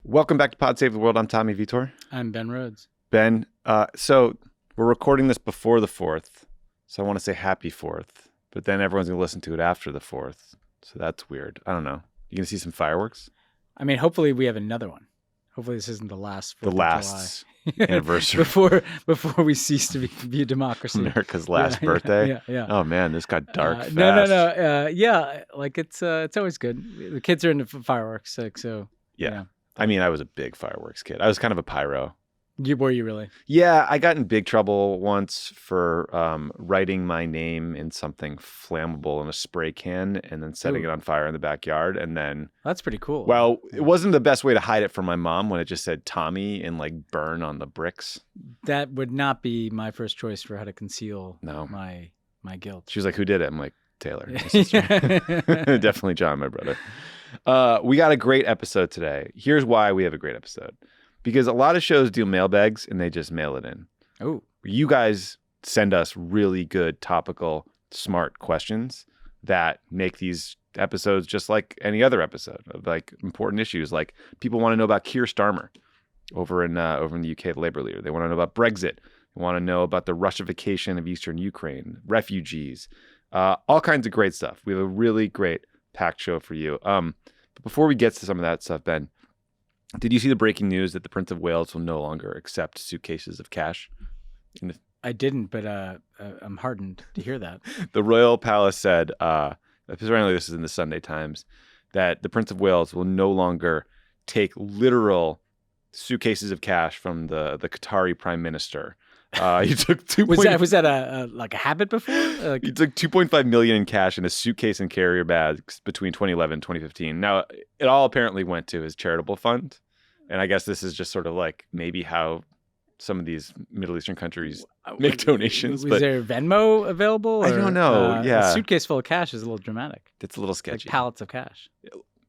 Welcome back to Pod Save the World. I'm Tommy Vietor. I'm Ben Rhodes. Ben, so we're recording this before the 4th, so I want to say happy 4th, but then everyone's going to listen to it after the 4th, so that's weird. I don't know. You going to see some fireworks? I mean, hopefully we have another one. Hopefully this isn't the last 4th The last anniversary. before we cease to be a democracy. America's last birthday? Yeah. Oh, man, this got dark fast. No. Yeah, like it's always good. The kids are into fireworks, so. Yeah. You know. I mean, I was a big fireworks kid. I was kind of a pyro. Were you really? Yeah, I got in big trouble once for writing my name in something flammable in a spray can and then setting it on fire in the backyard. And then that's pretty cool. Well, it wasn't the best way to hide it from my mom when it just said Tommy and like burn on the bricks. That would not be my first choice for how to conceal my guilt. She was like, "Who did it?" I'm like, "Taylor, my sister." Definitely John, my brother. We got a great episode today. Here's why we have a great episode. Because a lot of shows do mailbags and they just mail it in. Oh. You guys send us really good, topical, smart questions that make these episodes just like any other episode of like important issues. Like people want to know about Keir Starmer over in the UK, the Labour leader. They want to know about Brexit. They want to know about the Russification of Eastern Ukraine, refugees, all kinds of great stuff. We have a really great packed show for you. But before we get to some of that stuff, Ben, did you see the breaking news that the Prince of Wales will no longer accept suitcases of cash? I didn't, but I'm heartened to hear that. The Royal Palace said, apparently this is in the Sunday Times, that the Prince of Wales will no longer take literal suitcases of cash from the Qatari Prime Minister. He took was that a habit before? He took $2.5 million in cash in a suitcase and carrier bags between 2011 and 2015. Now, it all apparently went to his charitable fund, and I guess this is just sort of like maybe how some of these Middle Eastern countries make donations. Was there Venmo available? I don't know. Yeah, a suitcase full of cash is a little dramatic. It's a little sketchy. Like pallets of cash.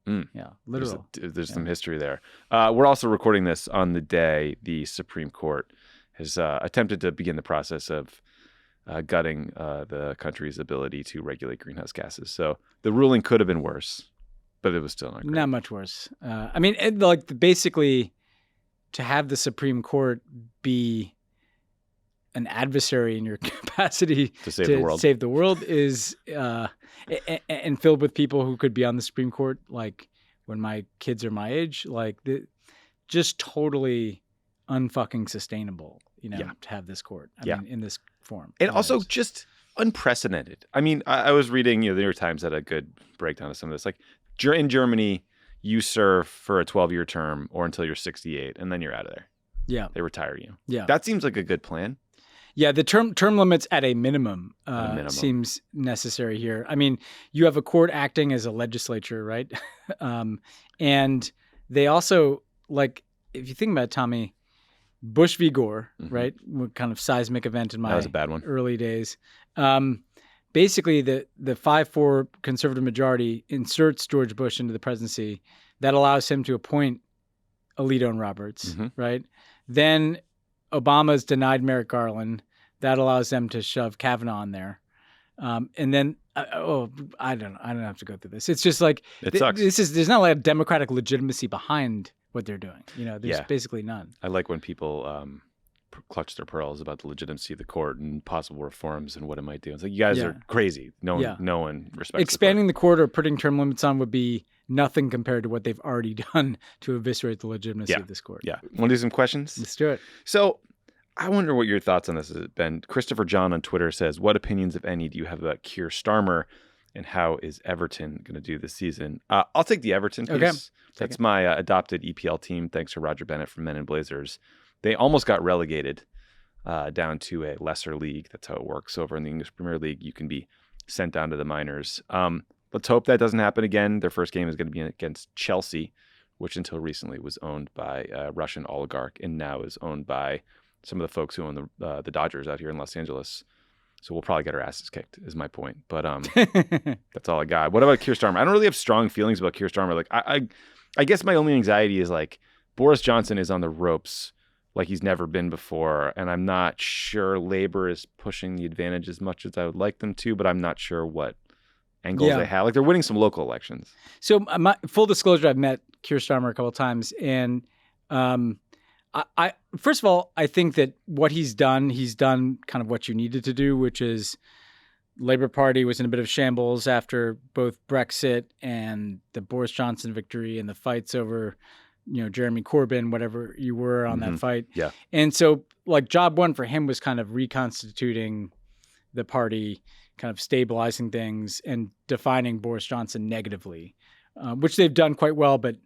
Yeah, literal. There's some history there. We're also recording this on the day the Supreme Court has attempted to begin the process of gutting the country's ability to regulate greenhouse gases. So the ruling could have been worse, but it was still not great. Not much worse. I mean, basically, to have the Supreme Court be an adversary in your capacity to save the world is and filled with people who could be on the Supreme Court, like when my kids are my age, just totally unfucking sustainable, to have this court. I mean, in this form. And also just unprecedented. I mean, I was reading, the New York Times had a good breakdown of some of this. Like in Germany, you serve for a 12-year term or until you're 68, and then you're out of there. Yeah. They retire you. Yeah. That seems like a good plan. Yeah, the term limits at a minimum, seems necessary here. I mean, you have a court acting as a legislature, right? And they also, if you think about it, Tommy, Bush v. Gore, right? What kind of seismic event in my that was a bad one. Early days. Basically, the 5-4 conservative majority inserts George Bush into the presidency. That allows him to appoint Alito and Roberts, right? Then Obama's denied Merrick Garland. That allows them to shove Kavanaugh in there. And then, I don't have to go through this. It's just like, it sucks. There's not like a democratic legitimacy behind what they're doing. There's basically none. I like when people clutch their pearls about the legitimacy of the court and possible reforms and what it might do. It's like, you guys are crazy. No one respects expanding the court or putting term limits on would be nothing compared to what they've already done to eviscerate the legitimacy of this court. Yeah. Want to do some questions? Let's do it. So I wonder what your thoughts on this is, Ben. Christopher John on Twitter says, what opinions, if any, do you have about Keir Starmer and how is Everton going to do this season? I'll take the Everton piece. Okay. That's my adopted EPL team, thanks to Roger Bennett from Men in Blazers. They almost got relegated down to a lesser league. That's how it works over in the English Premier League. You can be sent down to the minors. Let's hope that doesn't happen again. Their first game is going to be against Chelsea, which until recently was owned by a Russian oligarch and now is owned by some of the folks who own the Dodgers out here in Los Angeles. So we'll probably get our asses kicked, is my point. But that's all I got. What about Keir Starmer? I don't really have strong feelings about Keir Starmer. Like I guess my only anxiety is like Boris Johnson is on the ropes like he's never been before, and I'm not sure Labor is pushing the advantage as much as I would like them to, but I'm not sure what angles they have. Like they're winning some local elections. So full disclosure, I've met Keir Starmer a couple of times, and I first of all, I think that what he's done kind of what you needed to do, which is Labour Party was in a bit of shambles after both Brexit and the Boris Johnson victory and the fights over, Jeremy Corbyn, whatever you were on that fight. Yeah. And so like job one for him was kind of reconstituting the party, kind of stabilizing things and defining Boris Johnson negatively, which they've done quite well. But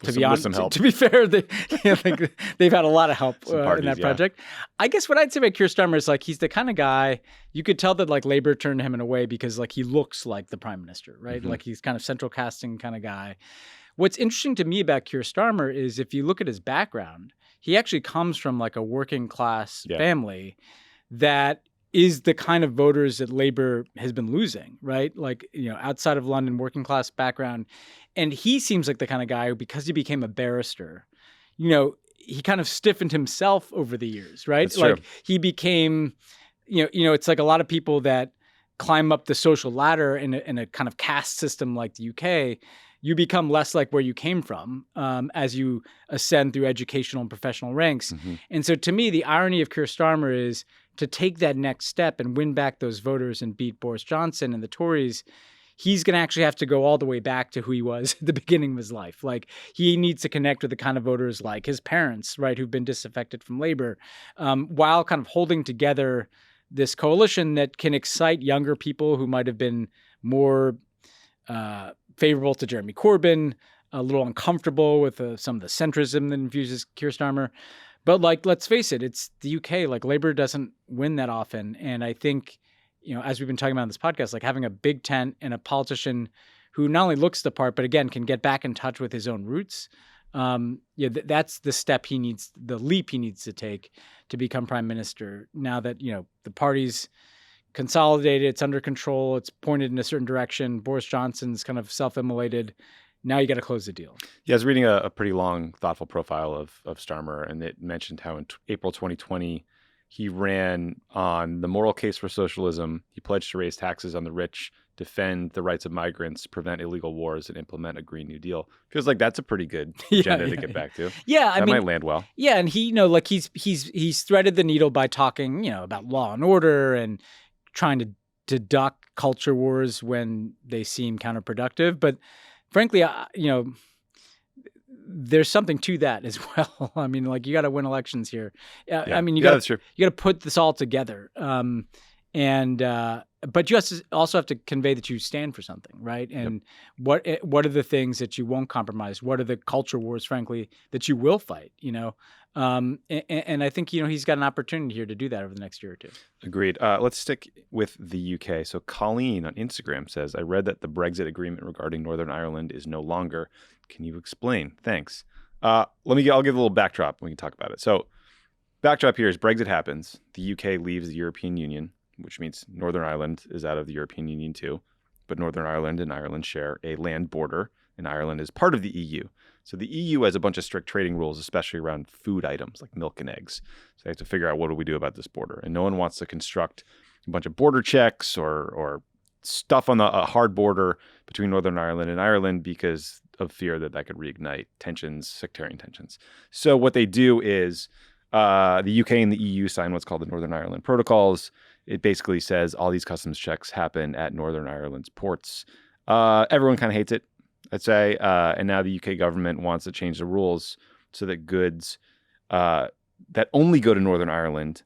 to be honest, to be fair, they've had a lot of help in that project. I guess what I'd say about Keir Starmer is like he's the kind of guy you could tell that like Labour turned him in a way because like he looks like the prime minister, right? Like he's kind of central casting kind of guy. What's interesting to me about Keir Starmer is if you look at his background, he actually comes from like a working class family that is the kind of voters that Labour has been losing, right? Like, outside of London, working class background. And he seems like the kind of guy who, because he became a barrister, he kind of stiffened himself over the years, right? That's true. He became, it's like a lot of people that climb up the social ladder in a kind of caste system like the UK, you become less like where you came from as you ascend through educational and professional ranks. And so to me, the irony of Keir Starmer is to take that next step and win back those voters and beat Boris Johnson and the Tories, he's going to actually have to go all the way back to who he was at the beginning of his life. Like he needs to connect with the kind of voters like his parents, right, who've been disaffected from Labour, while kind of holding together this coalition that can excite younger people who might have been more favorable to Jeremy Corbyn, a little uncomfortable with some of the centrism that infuses Keir Starmer. But like, let's face it, it's the UK. Like Labour doesn't win that often. And I think, as we've been talking about on this podcast, like having a big tent and a politician who not only looks the part, but again, can get back in touch with his own roots. That's the step the leap he needs to take to become prime minister. Now that, the party's consolidated, it's under control, it's pointed in a certain direction. Boris Johnson's kind of self-immolated. Now you got to close the deal. Yeah, I was reading a pretty long, thoughtful profile of Starmer, and it mentioned how in April 2020, he ran on the moral case for socialism. He pledged to raise taxes on the rich, defend the rights of migrants, prevent illegal wars, and implement a Green New Deal. Feels like that's a pretty good agenda to get back to. Yeah, that might land well. Yeah, and he, he's threaded the needle by talking, about law and order and trying to duck culture wars when they seem counterproductive, but frankly, there's something to that as well. I mean, like you got to win elections here. I mean, you got to put this all together. But you also have to convey that you stand for something, right? And what are the things that you won't compromise? What are the culture wars, frankly, that you will fight? And I think he's got an opportunity here to do that over the next year or two. Agreed. Let's stick with the UK. So Colleen on Instagram says, I read that the Brexit agreement regarding Northern Ireland is no longer. Can you explain? Thanks. I'll give a little backdrop. We can talk about it. So backdrop here is Brexit happens. The UK leaves the European Union, which means Northern Ireland is out of the European Union too. But Northern Ireland and Ireland share a land border, and Ireland is part of the EU. So the EU has a bunch of strict trading rules, especially around food items like milk and eggs. So they have to figure out what do we do about this border. And no one wants to construct a bunch of border checks or stuff on a hard border between Northern Ireland and Ireland because of fear that could reignite tensions, sectarian tensions. So what they do is the UK and the EU sign what's called the Northern Ireland Protocols. It basically says all these customs checks happen at Northern Ireland's ports. Everyone kind of hates it, I'd say. And now the UK government wants to change the rules so that goods that only go to Northern Ireland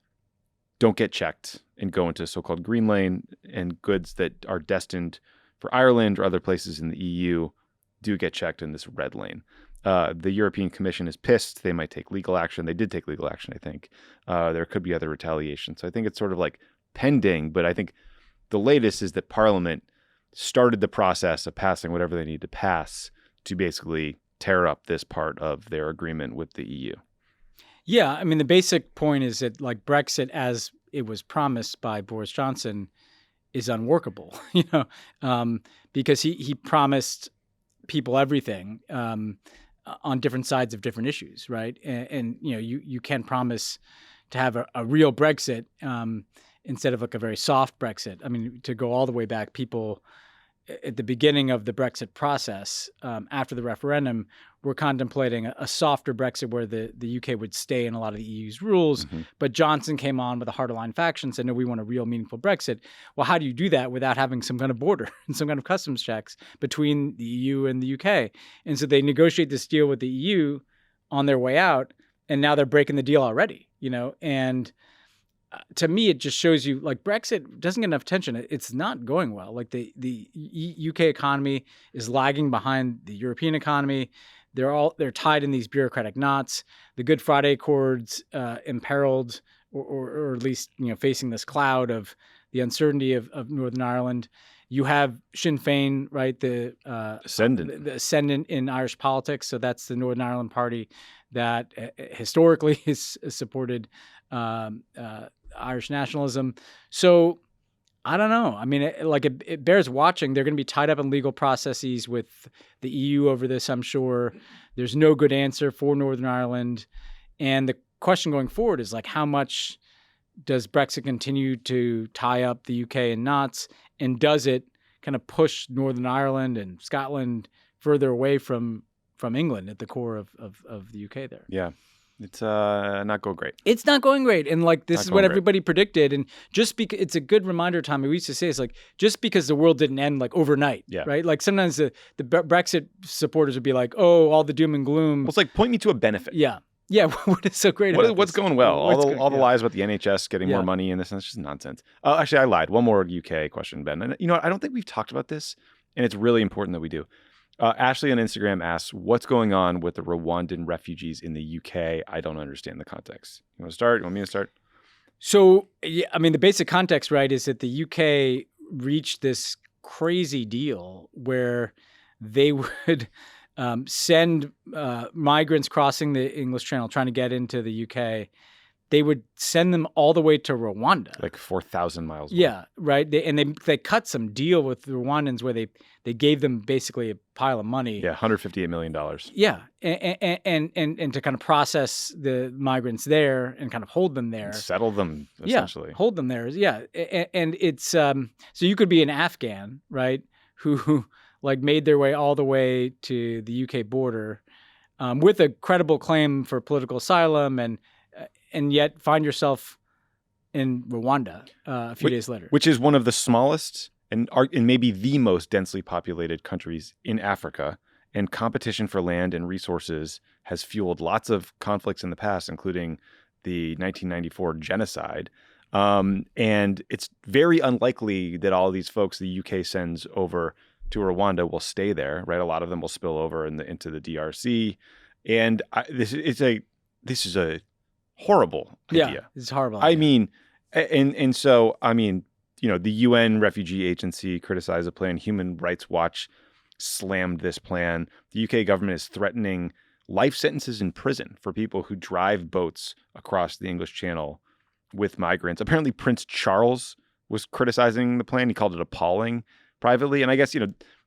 don't get checked and go into so-called green lane, and goods that are destined for Ireland or other places in the EU do get checked in this red lane. The European Commission is pissed. They might take legal action. They did take legal action, I think. There could be other retaliation. So I think it's sort of like pending, but I think the latest is that Parliament started the process of passing whatever they need to pass to basically tear up this part of their agreement with the EU. Yeah, I mean, the basic point is that like Brexit, as it was promised by Boris Johnson, is unworkable, because he promised people everything on different sides of different issues, right? And you can promise to have a real Brexit instead of like a very soft Brexit. I mean, to go all the way back, people at the beginning of the Brexit process, after the referendum, were contemplating a softer Brexit where the UK would stay in a lot of the EU's rules. But Johnson came on with a harder line faction, said, no, we want a real meaningful Brexit. Well, how do you do that without having some kind of border and some kind of customs checks between the EU and the UK? And so they negotiate this deal with the EU on their way out, and now they're breaking the deal already, and to me, it just shows you like Brexit doesn't get enough attention. It's not going well. Like the UK economy is lagging behind the European economy. They're tied in these bureaucratic knots. The Good Friday Accords imperiled, or at least facing this cloud of the uncertainty of Northern Ireland. You have Sinn Féin, right? The ascendant in Irish politics. So that's the Northern Ireland Party that historically has supported Irish nationalism. So I don't know. I mean, it bears watching. They're going to be tied up in legal processes with the EU over this, I'm sure. There's no good answer for Northern Ireland. And the question going forward is like, how much does Brexit continue to tie up the UK in knots? And does it kind of push Northern Ireland and Scotland further away from England at the core of the UK there? Yeah. It's not going great. It's not going great. And like, this is what everybody predicted. And just because it's a good reminder, Tommy, we used to say, it's like, just because the world didn't end like overnight, right? Like sometimes the Brexit supporters would be like, oh, all the doom and gloom. Well, it's like, point me to a benefit. Yeah. Yeah. What is so great about what's this? going well? All the lies about the NHS getting more money and this, and it's just nonsense. Actually, I lied. One more UK question, Ben. And I don't think we've talked about this, and it's really important that we do. Ashley on Instagram asks, what's going on with the Rwandan refugees in the UK? I don't understand the context. You want to start? You want me to start? So, yeah, I mean, the basic context, right, is that the UK reached this crazy deal where they would send migrants crossing the English Channel trying to get into the UK. They would send them all the way to Rwanda. Like 4,000 miles away. Yeah, right. They cut some deal with the Rwandans where they gave them basically a pile of money. Yeah, $158 million. Yeah, and to kind of process the migrants there and kind of hold them there. Settle them, essentially. Yeah, hold them there. Yeah, and it's so you could be an Afghan, right, who like made their way all the way to the UK border with a credible claim for political asylum and yet find yourself in Rwanda a few days later. Which is one of the smallest and maybe the most densely populated countries in Africa. And competition for land and resources has fueled lots of conflicts in the past, including the 1994 genocide. And it's very unlikely that all of these folks the UK sends over to Rwanda will stay there, right? A lot of them will spill over into the DRC. And this is a horrible idea. Yeah, it's horrible. I mean, and so, I mean, the UN Refugee Agency criticized the plan. Human Rights Watch slammed this plan. The UK government is threatening life sentences in prison for people who drive boats across the English Channel with migrants. Apparently, Prince Charles was criticizing the plan. He called it appalling privately. And I guess,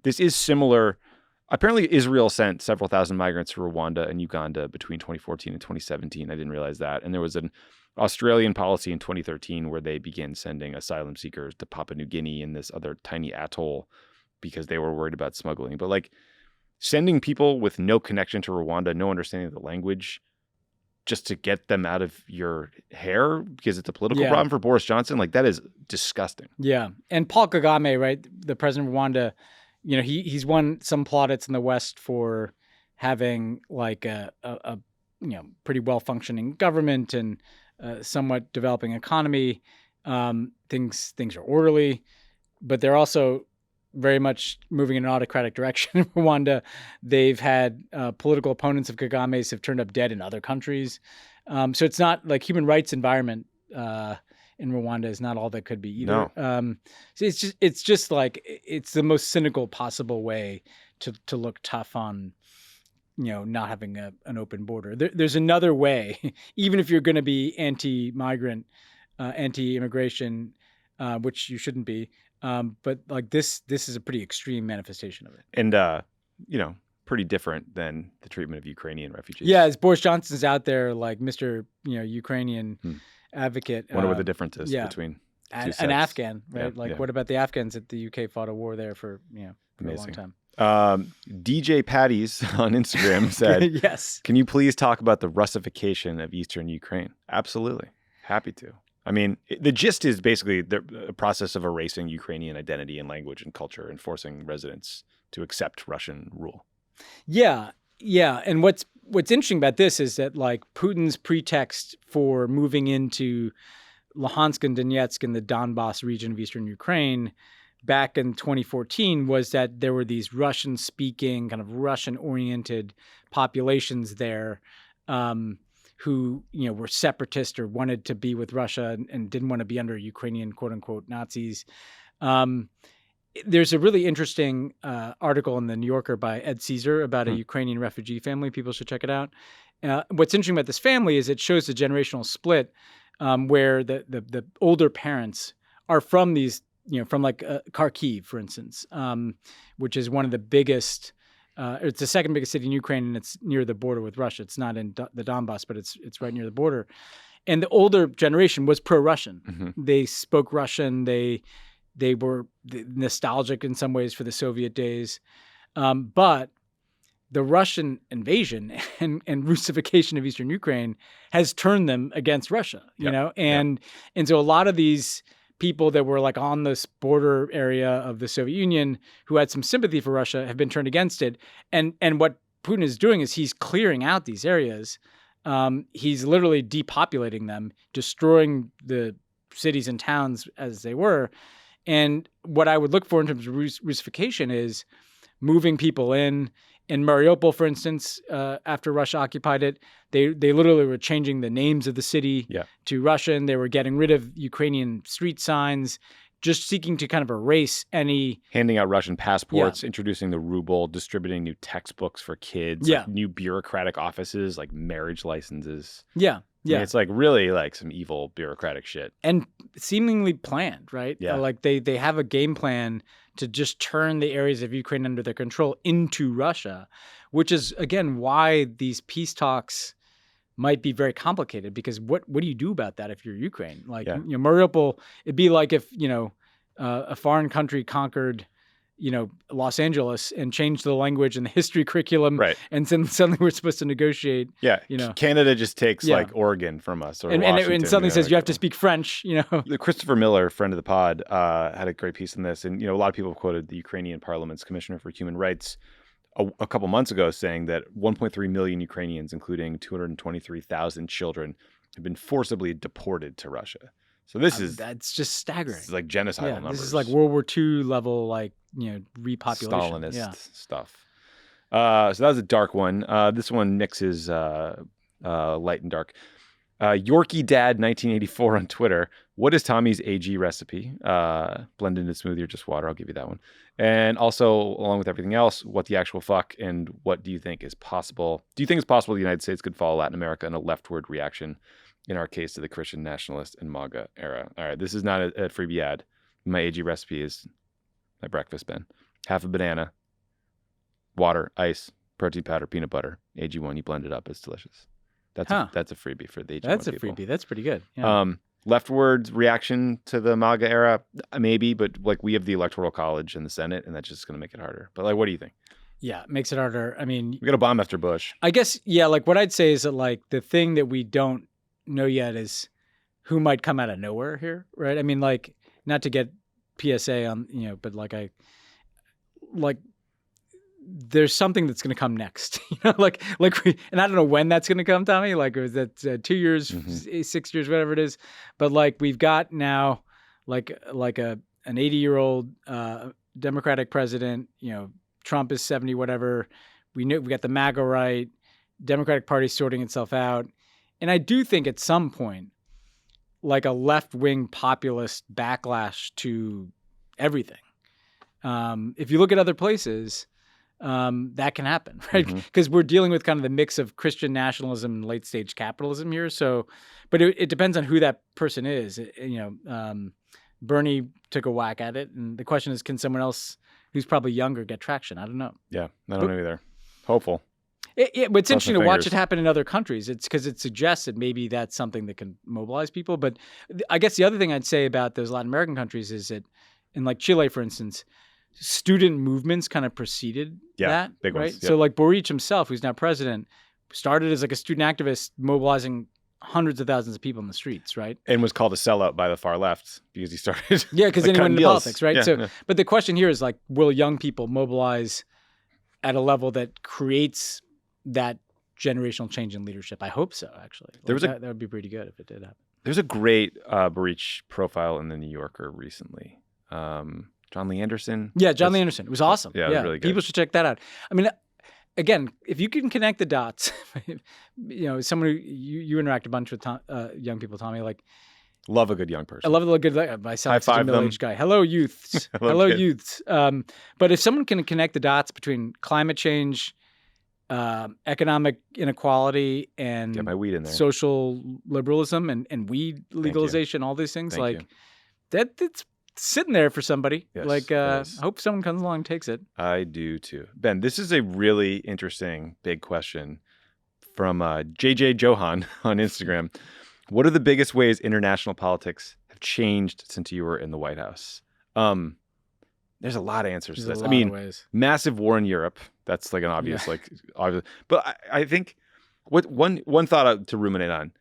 this is similar. Apparently, Israel sent several thousand migrants to Rwanda and Uganda between 2014 and 2017. I didn't realize that. And there was an Australian policy in 2013 where they began sending asylum seekers to Papua New Guinea and this other tiny atoll because they were worried about smuggling. But like sending people with no connection to Rwanda, no understanding of the language, just to get them out of your hair because it's a political problem for Boris Johnson, like that is disgusting. Yeah. And Paul Kagame, right, the president of Rwanda, he's won some plaudits in the West for having like a pretty well functioning government and somewhat developing economy. Things are orderly, but they're also very much moving in an autocratic direction in Rwanda. They've had political opponents of Kagame's have turned up dead in other countries. So it's not like human rights environment in Rwanda is not all that could be either. No. So it's just like it's the most cynical possible way to look tough on not having an open border. There's another way, even if you're going to be anti-migrant, anti-immigration, which you shouldn't be. But like this is a pretty extreme manifestation of it. And pretty different than the treatment of Ukrainian refugees. Yeah, as Boris Johnson's out there like Mr. Ukrainian advocate. Wonder what the difference is between. An Afghan, right? Yeah, What about the Afghans that the UK fought a war there for a long time? DJ Patties on Instagram said, yes. Can you please talk about the Russification of Eastern Ukraine? Absolutely. Happy to. I mean, the gist is basically the process of erasing Ukrainian identity and language and culture and forcing residents to accept Russian rule. Yeah. Yeah. And what's interesting about this is that like Putin's pretext for moving into Luhansk and Donetsk in the Donbass region of Eastern Ukraine back in 2014 was that there were these Russian-speaking, kind of Russian-oriented populations there who, were separatist or wanted to be with Russia and didn't want to be under Ukrainian quote-unquote Nazis. There's a really interesting article in the New Yorker by Ed Caesar about a Ukrainian refugee family. People should check it out. What's interesting about this family is it shows the generational split where the older parents are from these, from like Kharkiv, for instance, which is one of the biggest. It's the second biggest city in Ukraine, and it's near the border with Russia. It's not in the Donbass, but it's right near the border. And the older generation was pro-Russian. Mm-hmm. They spoke Russian. They were nostalgic in some ways for the Soviet days, but the Russian invasion and Russification of Eastern Ukraine has turned them against Russia, and so a lot of these people that were like on this border area of the Soviet Union who had some sympathy for Russia have been turned against it. And what Putin is doing is he's clearing out these areas. He's literally depopulating them, destroying the cities and towns as they were. And what I would look for in terms of Russification is moving people in. In Mariupol, for instance, after Russia occupied it, they literally were changing the names of the city to Russian. They were getting rid of Ukrainian street signs, just seeking to kind of erase any... Handing out Russian passports, introducing the ruble, distributing new textbooks for kids, like new bureaucratic offices, like marriage licenses. Yeah. I mean, it's like really like some evil bureaucratic shit. And seemingly planned, right? Yeah. Like they have a game plan to just turn the areas of Ukraine under their control into Russia, which is, again, why these peace talks might be very complicated, because what do you do about that if you're Ukraine? Like, Mariupol, it'd be like if, a foreign country conquered, Los Angeles and changed the language and the history curriculum. Right. And then suddenly we're supposed to negotiate. Yeah. Canada just takes like Oregon from us. Or and suddenly says you have to speak French, Christopher Miller, friend of the pod, had a great piece on this. And, a lot of people have quoted the Ukrainian Parliament's Commissioner for Human Rights a couple months ago saying that 1.3 million Ukrainians, including 223,000 children, have been forcibly deported to Russia. So that's just staggering. This is like genocidal numbers. This is like World War II level, like, repopulation. Stalinist stuff. So that was a dark one. This one mixes light and dark. Yorkie Dad 1984 on Twitter. What is Tommy's AG recipe? Blend into smoothie or just water? I'll give you that one. And also, along with everything else, what the actual fuck and what do you think is possible? Do you think it's possible the United States could follow Latin America in a leftward reaction, in our case, to the Christian nationalist and MAGA era? All right, this is not a freebie ad. My AG recipe is my breakfast, Ben. Half a banana, water, ice, protein powder, peanut butter. AG1, you blend it up. It's delicious. That's a freebie for the AG1 That's a people. freebie. That's pretty good. Yeah. Leftward reaction to the MAGA era, maybe, but like we have the Electoral College and the Senate, and that's just going to make it harder. But like, what do you think? Yeah, it makes it harder. I mean, we got a bomb after Bush. I guess, like what I'd say is that like the thing that we don't know yet is who might come out of nowhere here, right? I mean, like, not to get PSA on, but there's something that's going to come next, and I don't know when that's going to come, Tommy, like, was that 2 years, 6 years, whatever it is. But like, we've got now like an 80-year-old Democratic president, Trump is 70, whatever. We got the MAGA right, Democratic Party sorting itself out. And I do think at some point, like a left-wing populist backlash to everything. If you look at other places, that can happen, right? Because we're dealing with kind of the mix of Christian nationalism and late-stage capitalism here. So, but it depends on who that person is. Bernie took a whack at it, and the question is, can someone else who's probably younger get traction? I don't know. Yeah, I don't know either. Hopeful. But it's Cross my interesting to watch fingers. it happen in other countries. It's because it suggests that maybe that's something that can mobilize people. But I guess the other thing I'd say about those Latin American countries is that in like Chile, for instance, student movements kind of preceded that, big right? ones. Yep. So like Boric himself, who's now president, started as like a student activist mobilizing hundreds of thousands of people in the streets, right? And was called a sellout by the far left because he started. Yeah, because then he went into politics, right? Yeah, But the question here is like, will young people mobilize at a level that creates that generational change in leadership? I hope so, actually. That would be pretty good if it did happen. There's a great Boric profile in the New Yorker recently. John Lee Anderson. Yeah, John Lee Anderson. It was awesome. Yeah, it was really good. People should check that out. I mean, again, if you can connect the dots, someone who you interact a bunch with young people, Tommy, like, love a good young person. I love a good, I sound like such a middle-aged guy. Hello, youths. Hello, youths. But if someone can connect the dots between climate change, economic inequality, and Get my weed in there. social liberalism and weed legalization, all these things, it's sitting there for somebody. Yes, I hope someone comes along and takes it. I do too. Ben, this is a really interesting big question from JJ Johan on Instagram. What are the biggest ways international politics have changed since you were in the White House? There's a lot of answers to this. I mean, massive war in Europe. That's like an obvious, obvious. But I think one thought to ruminate on.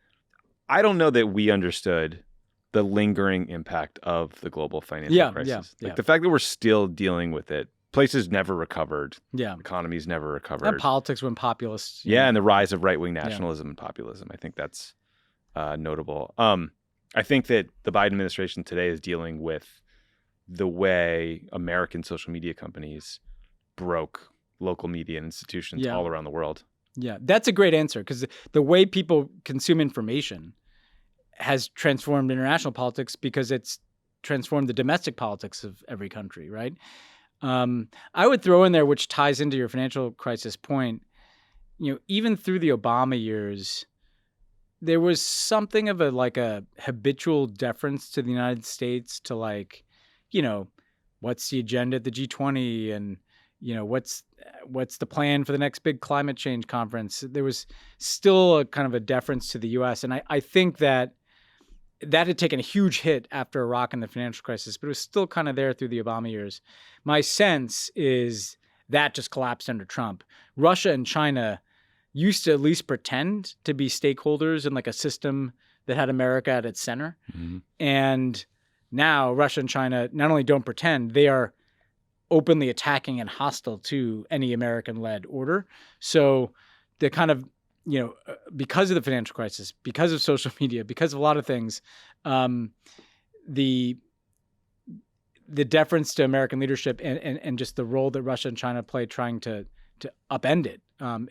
I don't know that we understood the lingering impact of the global financial crisis. The fact that we're still dealing with it. Places never recovered. Yeah. Economies never recovered. And politics went populist. And the rise of right-wing nationalism and populism. I think that's notable. I think that the Biden administration today is dealing with the way American social media companies broke local media institutions all around the world. Yeah, that's a great answer because the way people consume information has transformed international politics because it's transformed the domestic politics of every country, right? I would throw in there, which ties into your financial crisis point, even through the Obama years, there was something of a habitual deference to the United States to what's the agenda at the G20 and, what's the plan for the next big climate change conference. There was still a kind of a deference to the U.S. And I think that had taken a huge hit after Iraq and the financial crisis, but it was still kind of there through the Obama years. My sense is that just collapsed under Trump. Russia and China used to at least pretend to be stakeholders in like a system that had America at its center. Mm-hmm. And now Russia and China not only don't pretend, they are openly attacking and hostile to any American-led order. So the kind of, because of the financial crisis, because of social media, because of a lot of things, the deference to American leadership and just the role that Russia and China play trying to upend it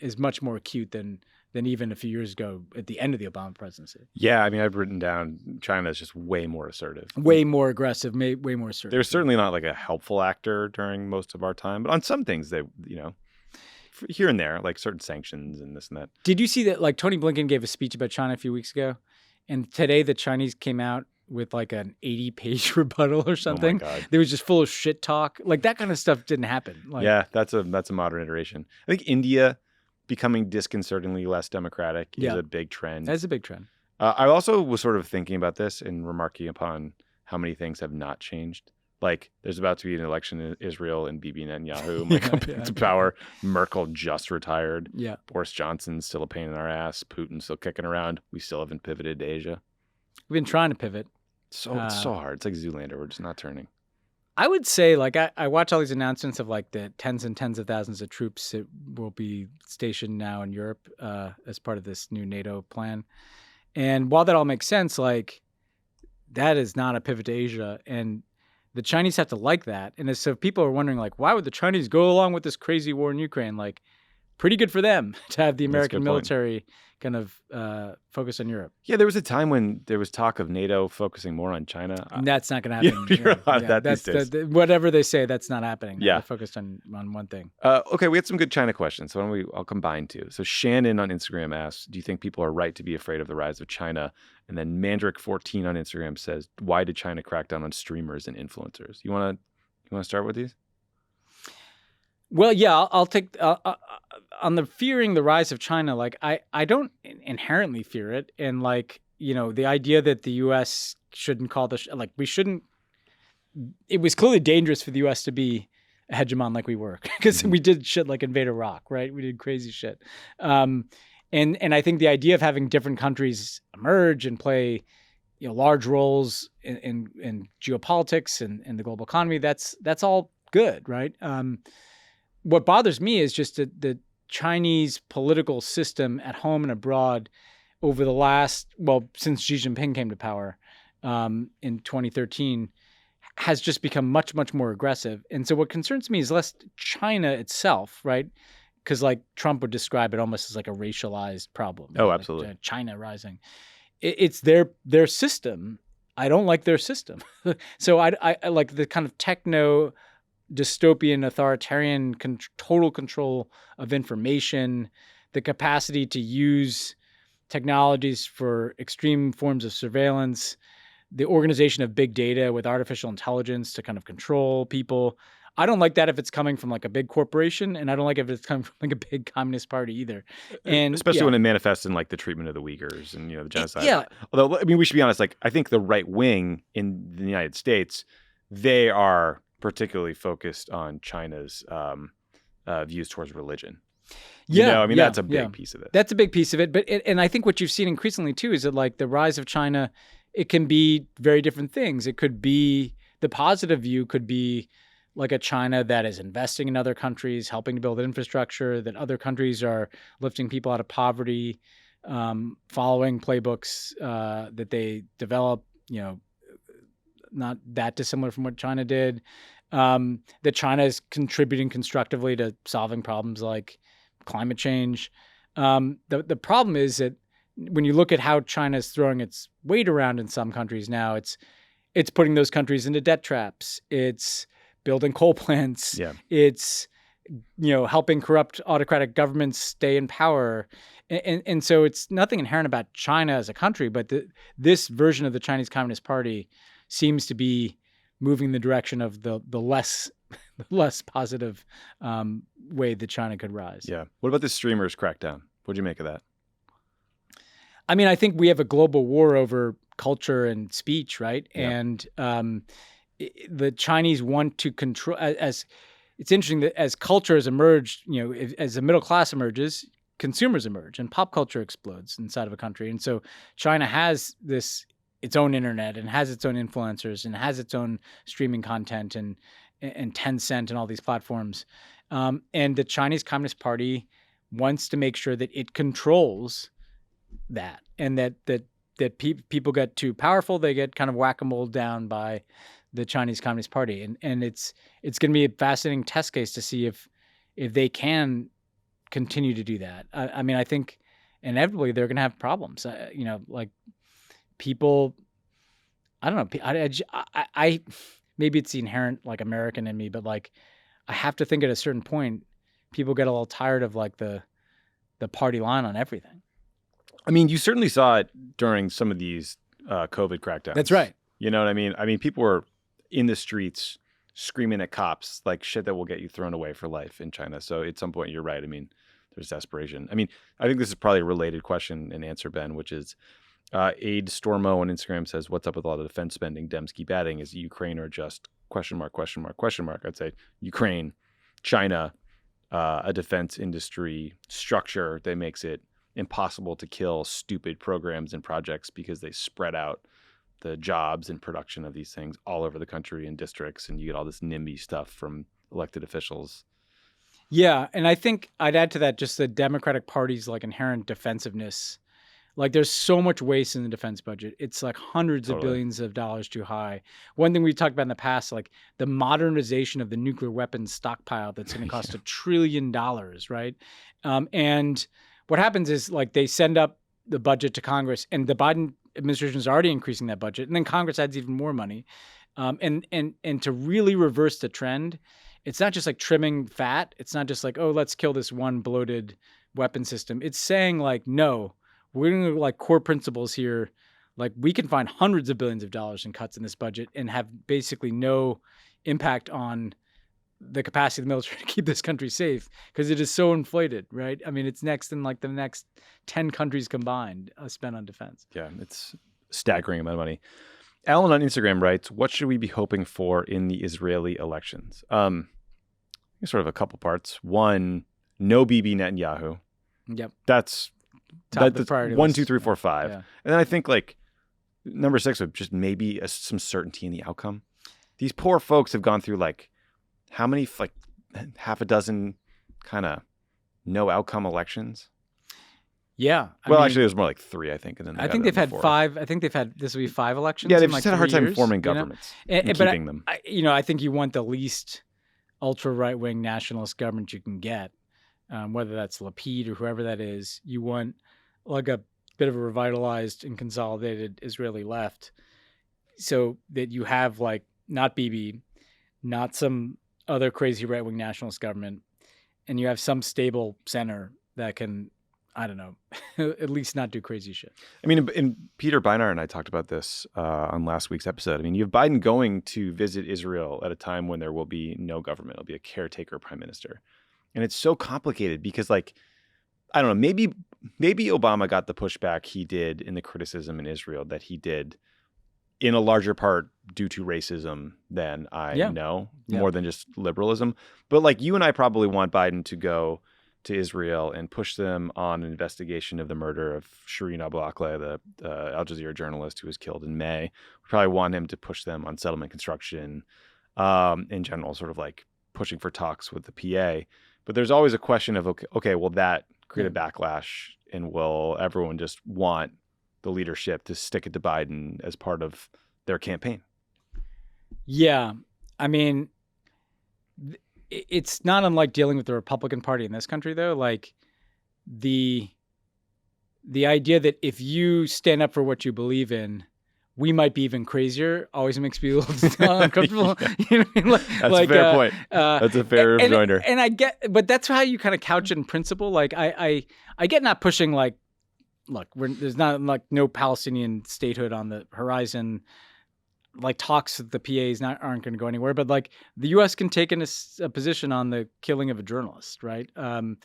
is much more acute than even a few years ago at the end of the Obama presidency. Yeah, I mean, I've written down China is just way more assertive. Way more aggressive, way more assertive. They're certainly not like a helpful actor during most of our time, but on some things they, here and there, like certain sanctions and this and that. Did you see that, like, Tony Blinken gave a speech about China a few weeks ago, and today the Chinese came out with like an 80-page rebuttal or something? Oh my God. They was just full of shit talk. Like, that kind of stuff didn't happen. Yeah, that's a modern iteration. I think India becoming disconcertingly less democratic is a big trend. That's a big trend. I also was sort of thinking about this and remarking upon how many things have not changed. Like, there's about to be an election in Israel and Bibi Netanyahu might come into power. Merkel just retired. Yeah. Boris Johnson's still a pain in our ass. Putin's still kicking around. We still haven't pivoted to Asia. We've been trying to pivot. It's so hard. It's like Zoolander. We're just not turning. I would say, like, I watch all these announcements of like the tens and tens of thousands of troops that will be stationed now in Europe as part of this new NATO plan. And while that all makes sense, like, that is not a pivot to Asia. And the Chinese have to like that. And so people are wondering, like, why would the Chinese go along with this crazy war in Ukraine? Like, pretty good for them to have the American military kind of focus on Europe. Yeah, there was a time when there was talk of NATO focusing more on China. And that's not going to happen. You're on that these days. Whatever they say, that's not happening. Yeah. They're focused on one thing. Okay, we had some good China questions. So I'll combine two. So Shannon on Instagram asks, do you think people are right to be afraid of the rise of China? And then Mandrick14 on Instagram says, why did China crack down on streamers and influencers? You want to start with these? Well, yeah, I'll take on the fearing the rise of China. Like, I don't inherently fear it, and like, the idea that the U.S. shouldn't call like we shouldn't. It was clearly dangerous for the U.S. to be a hegemon like we were, because we did shit like invade Iraq, right? We did crazy shit, and I think the idea of having different countries emerge and play large roles in geopolitics and the global economy, that's all good, right? What bothers me is just the Chinese political system at home and abroad over the last, since Xi Jinping came to power in 2013, has just become much, much more aggressive. And so what concerns me is less China itself, right? Because like Trump would describe it almost as like a racialized problem. Oh, absolutely. Like, China rising. It's their system. I don't like their system. So I like the kind of techno dystopian authoritarian total control of information, the capacity to use technologies for extreme forms of surveillance, the organization of big data with artificial intelligence to kind of control people. I don't like that if it's coming from like a big corporation, and I don't like if it's coming from like a big communist party either. And especially when it manifests in like the treatment of the Uyghurs and the genocide. Yeah. Although, I mean, we should be honest. Like, I think the right wing in the United States, they are particularly focused on China's views towards religion. Yeah, that's a big piece of it. That's a big piece of it. But and I think what you've seen increasingly too is that like the rise of China, it can be very different things. It could be the positive view could be like a China that is investing in other countries, helping to build infrastructure, that other countries are lifting people out of poverty, following playbooks that they develop, not that dissimilar from what China did, that China is contributing constructively to solving problems like climate change. The problem is that when you look at how China is throwing its weight around in some countries now, it's putting those countries into debt traps. It's building coal plants. Yeah. It's helping corrupt autocratic governments stay in power. And so it's nothing inherent about China as a country, but this version of the Chinese Communist Party seems to be moving in the direction of the less positive way that China could rise. Yeah. What about the streamers crackdown? What'd you make of that? I mean, I think we have a global war over culture and speech, right? Yeah. And the Chinese want to control. As it's interesting that as culture has emerged, as the middle class emerges, consumers emerge, and pop culture explodes inside of a country. And so China has its own internet and has its own influencers and has its own streaming content and Tencent and all these platforms. And the Chinese Communist Party wants to make sure that it controls that, and that people get too powerful, they get kind of whack-a-mole down by the Chinese Communist Party. And it's going to be a fascinating test case to see if they can continue to do that. I mean, I think inevitably they're going to have problems. Like people, I don't know. I maybe it's the inherent like American in me, but like I have to think at a certain point, people get a little tired of like the party line on everything. I mean, you certainly saw it during some of these COVID crackdowns. That's right. You know what I mean? I mean, people were in the streets screaming at cops like shit that will get you thrown away for life in China. So at some point, you're right. I mean, there's desperation. I mean, I think this is probably a related question and answer, Ben, which is Aid Stormo on Instagram says, what's up with all the defense spending Dems keep adding? Is Ukraine or just ? I'd say Ukraine, China, a defense industry structure that makes it impossible to kill stupid programs and projects because they spread out the jobs and production of these things all over the country in districts, and you get all this NIMBY stuff from elected officials. Yeah, and I think I'd add to that just the Democratic Party's like inherent defensiveness. Like there's so much waste in the defense budget. It's like hundreds of billions of dollars too high. One thing we've talked about in the past, like the modernization of the nuclear weapons stockpile that's going to cost $1 trillion, right? And what happens is like they send up the budget to Congress, and the Biden administration is already increasing that budget, and then Congress adds even more money. And to really reverse the trend, it's not just like trimming fat. It's not just like, oh, let's kill this one bloated weapon system. It's saying like, no, we're going to like core principles here. Like we can find hundreds of billions of dollars in cuts in this budget and have basically no impact on the capacity of the military to keep this country safe because it is so inflated, right? I mean, it's next in like the next 10 countries combined spent on defense. Yeah, it's staggering amount of money. Alan on Instagram writes, what should we be hoping for in the Israeli elections? Sort of a couple parts. One, no Bibi Netanyahu. Yep. That's priority 1, list. 2, 3, 4, 5. Yeah. And then I think like number 6 would just maybe some certainty in the outcome. These poor folks have gone through like how many, like half a dozen kind of no outcome elections? Yeah. Actually, there's more like 3, I think. And then I think they've had 5. I think this will be 5 elections. Yeah, they've in just like had a hard 3 time years, forming governments and keeping them. I think you want the least ultra right wing nationalist government you can get, whether that's Lapid or whoever that is. You want like a bit of a revitalized and consolidated Israeli left, so that you have like not Bibi, not some other crazy right wing nationalist government, and you have some stable center that can, I don't know, at least not do crazy shit. I mean, and Peter Beinart and I talked about this on last week's episode. I mean, you have Biden going to visit Israel at a time when there will be no government. It'll be a caretaker prime minister. And it's so complicated because, like, I don't know, maybe Obama got the pushback he did in the criticism in Israel that he did in a larger part due to racism than I know, more than just liberalism. But, like, you and I probably want Biden to go to Israel and push them on an investigation of the murder of Shireen Abu Akleh, the Al Jazeera journalist who was killed in May. We probably want him to push them on settlement construction, in general, sort of like pushing for talks with the PA. But there's always a question of, okay, will that create a backlash, and will everyone just want the leadership to stick it to Biden as part of their campaign? Yeah. I mean, it's not unlike dealing with the Republican Party in this country, though. Like the idea that if you stand up for what you believe in, we might be even crazier always makes people uncomfortable. Yeah. You know what I mean? That's a fair point. That's a fair rejoinder. And I get, but that's how you kind of couch it in principle. Like I get not pushing like, look, there's not like no Palestinian statehood on the horizon. Like talks with the PAs aren't going to go anywhere, but like the U.S. can take a position on the killing of a journalist, right? The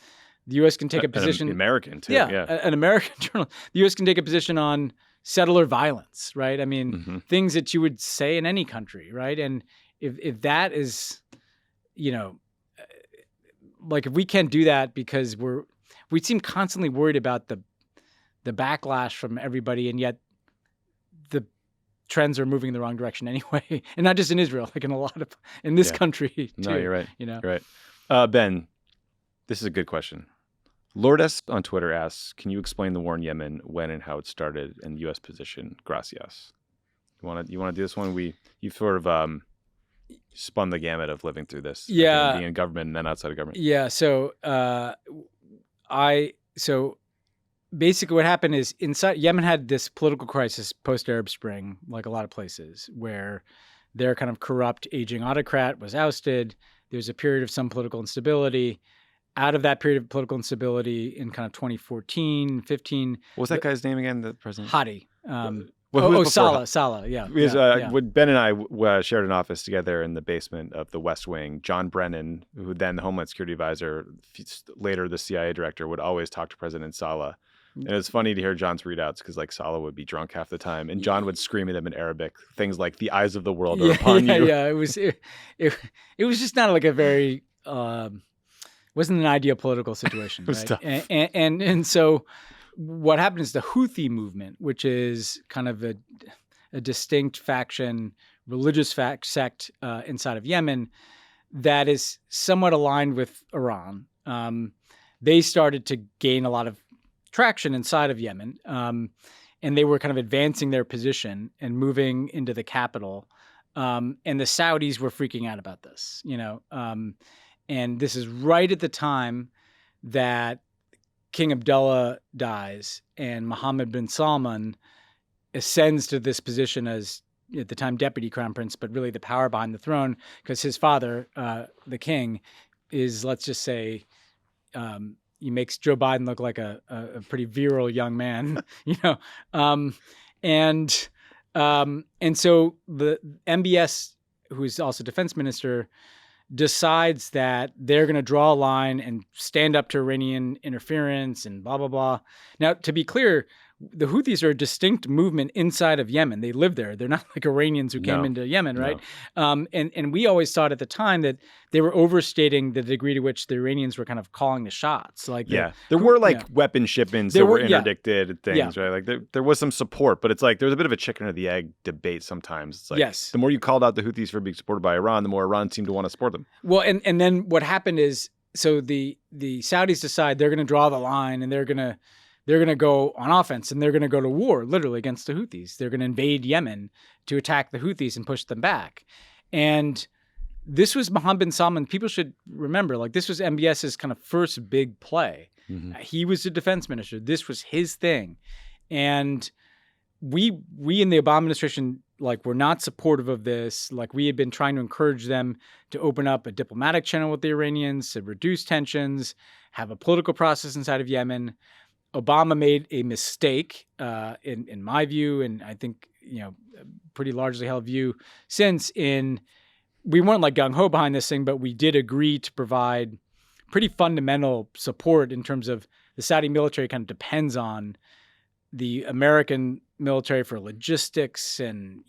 U.S. can take a position. An American too. Yeah, yeah. An American journalist. The U.S. can take a position on settler violence, right? I mean, things that you would say in any country, right? And if that is, you know, like if we can't do that because we seem constantly worried about the backlash from everybody, and yet the trends are moving in the wrong direction anyway, and not just in Israel, like in this country too. No, you're right. You know, you're right. Ben, this is a good question. Lourdes on Twitter asks, "Can you explain the war in Yemen, when and how it started, and U.S. position? Gracias." You want to do this one? You sort of spun the gamut of living through this. Yeah, being in government and then outside of government. Yeah. So basically what happened is inside Yemen had this political crisis post-Arab Spring, like a lot of places, where their kind of corrupt aging autocrat was ousted. There was a period of some political instability. Out of that period of political instability in kind of 2014, 15. What was that guy's name again, the president? Hadi. Saleh, yeah. Because when Ben and I shared an office together in the basement of the West Wing, John Brennan, who then the Homeland Security Advisor, later the CIA director, would always talk to President Saleh. And it's funny to hear John's readouts because like Saleh would be drunk half the time, and John would scream at them in Arabic things like "the eyes of the world are upon you." Yeah, it was just not like a very wasn't an ideal political situation. It was right? tough. And so what happened is the Houthi movement, which is kind of a distinct faction, religious sect inside of Yemen that is somewhat aligned with Iran. They started to gain a lot of traction inside of Yemen, and they were kind of advancing their position and moving into the capital. And the Saudis were freaking out about this, you know. And this is right at the time that King Abdullah dies and Mohammed bin Salman ascends to this position as, at the time, deputy crown prince, but really the power behind the throne, because his father, the king, is, let's just say, he makes Joe Biden look like a pretty virile young man, you know. And so the MBS, who's also defense minister, decides that they're going to draw a line and stand up to Iranian interference and blah, blah, blah. Now, to be clear, the Houthis are a distinct movement inside of Yemen. They live there. They're not like Iranians who came into Yemen, right? And we always thought at the time that they were overstating the degree to which the Iranians were kind of calling the shots. Like, there were weapon shipments that were interdicted and things, right? Like there was some support, but it's like there's a bit of a chicken or the egg debate sometimes. It's like the more you called out the Houthis for being supported by Iran, the more Iran seemed to want to support them. Well, and then what happened is, so the Saudis decide they're going to draw the line and they're going to go on offense and they're going to go to war literally against the Houthis. They're going to invade Yemen to attack the Houthis and push them back. And this was Mohammed bin Salman. People should remember, like, this was MBS's kind of first big play. He was the defense minister. This was his thing. And we in the Obama administration, like, were not supportive of this. Like, we had been trying to encourage them to open up a diplomatic channel with the Iranians, to reduce tensions, have a political process inside of Yemen. Obama made a mistake, in my view, and I think, pretty largely held view since, we weren't like gung-ho behind this thing, but we did agree to provide pretty fundamental support in terms of the Saudi military kind of depends on the American military for logistics and,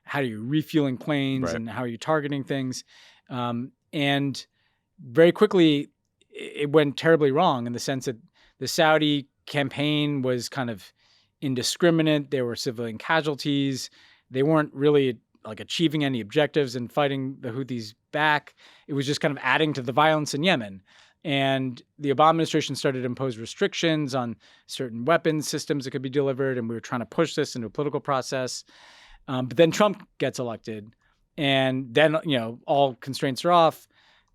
how are you refueling planes and how are you targeting things? And very quickly, it went terribly wrong in the sense that the Saudi campaign was kind of indiscriminate. There were civilian casualties. They weren't really like achieving any objectives in fighting the Houthis back. It was just kind of adding to the violence in Yemen. And the Obama administration started to impose restrictions on certain weapons systems that could be delivered. And we were trying to push this into a political process. But then Trump gets elected. And then, all constraints are off.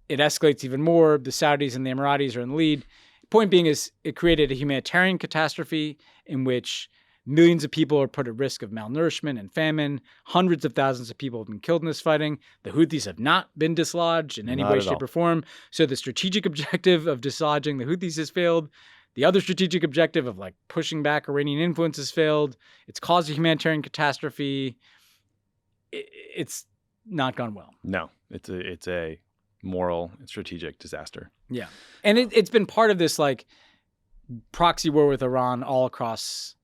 It escalates even more. The Saudis and the Emiratis are in the lead. Point being is it created a humanitarian catastrophe in which millions of people are put at risk of malnourishment and famine. Hundreds of thousands of people have been killed in this fighting. The Houthis have not been dislodged in any way, shape, or form. So the strategic objective of dislodging the Houthis has failed. The other strategic objective of like pushing back Iranian influence has failed. It's caused a humanitarian catastrophe. It's not gone well. No, it's a moral and strategic disaster. Yeah. And it's been part of this like proxy war with Iran all across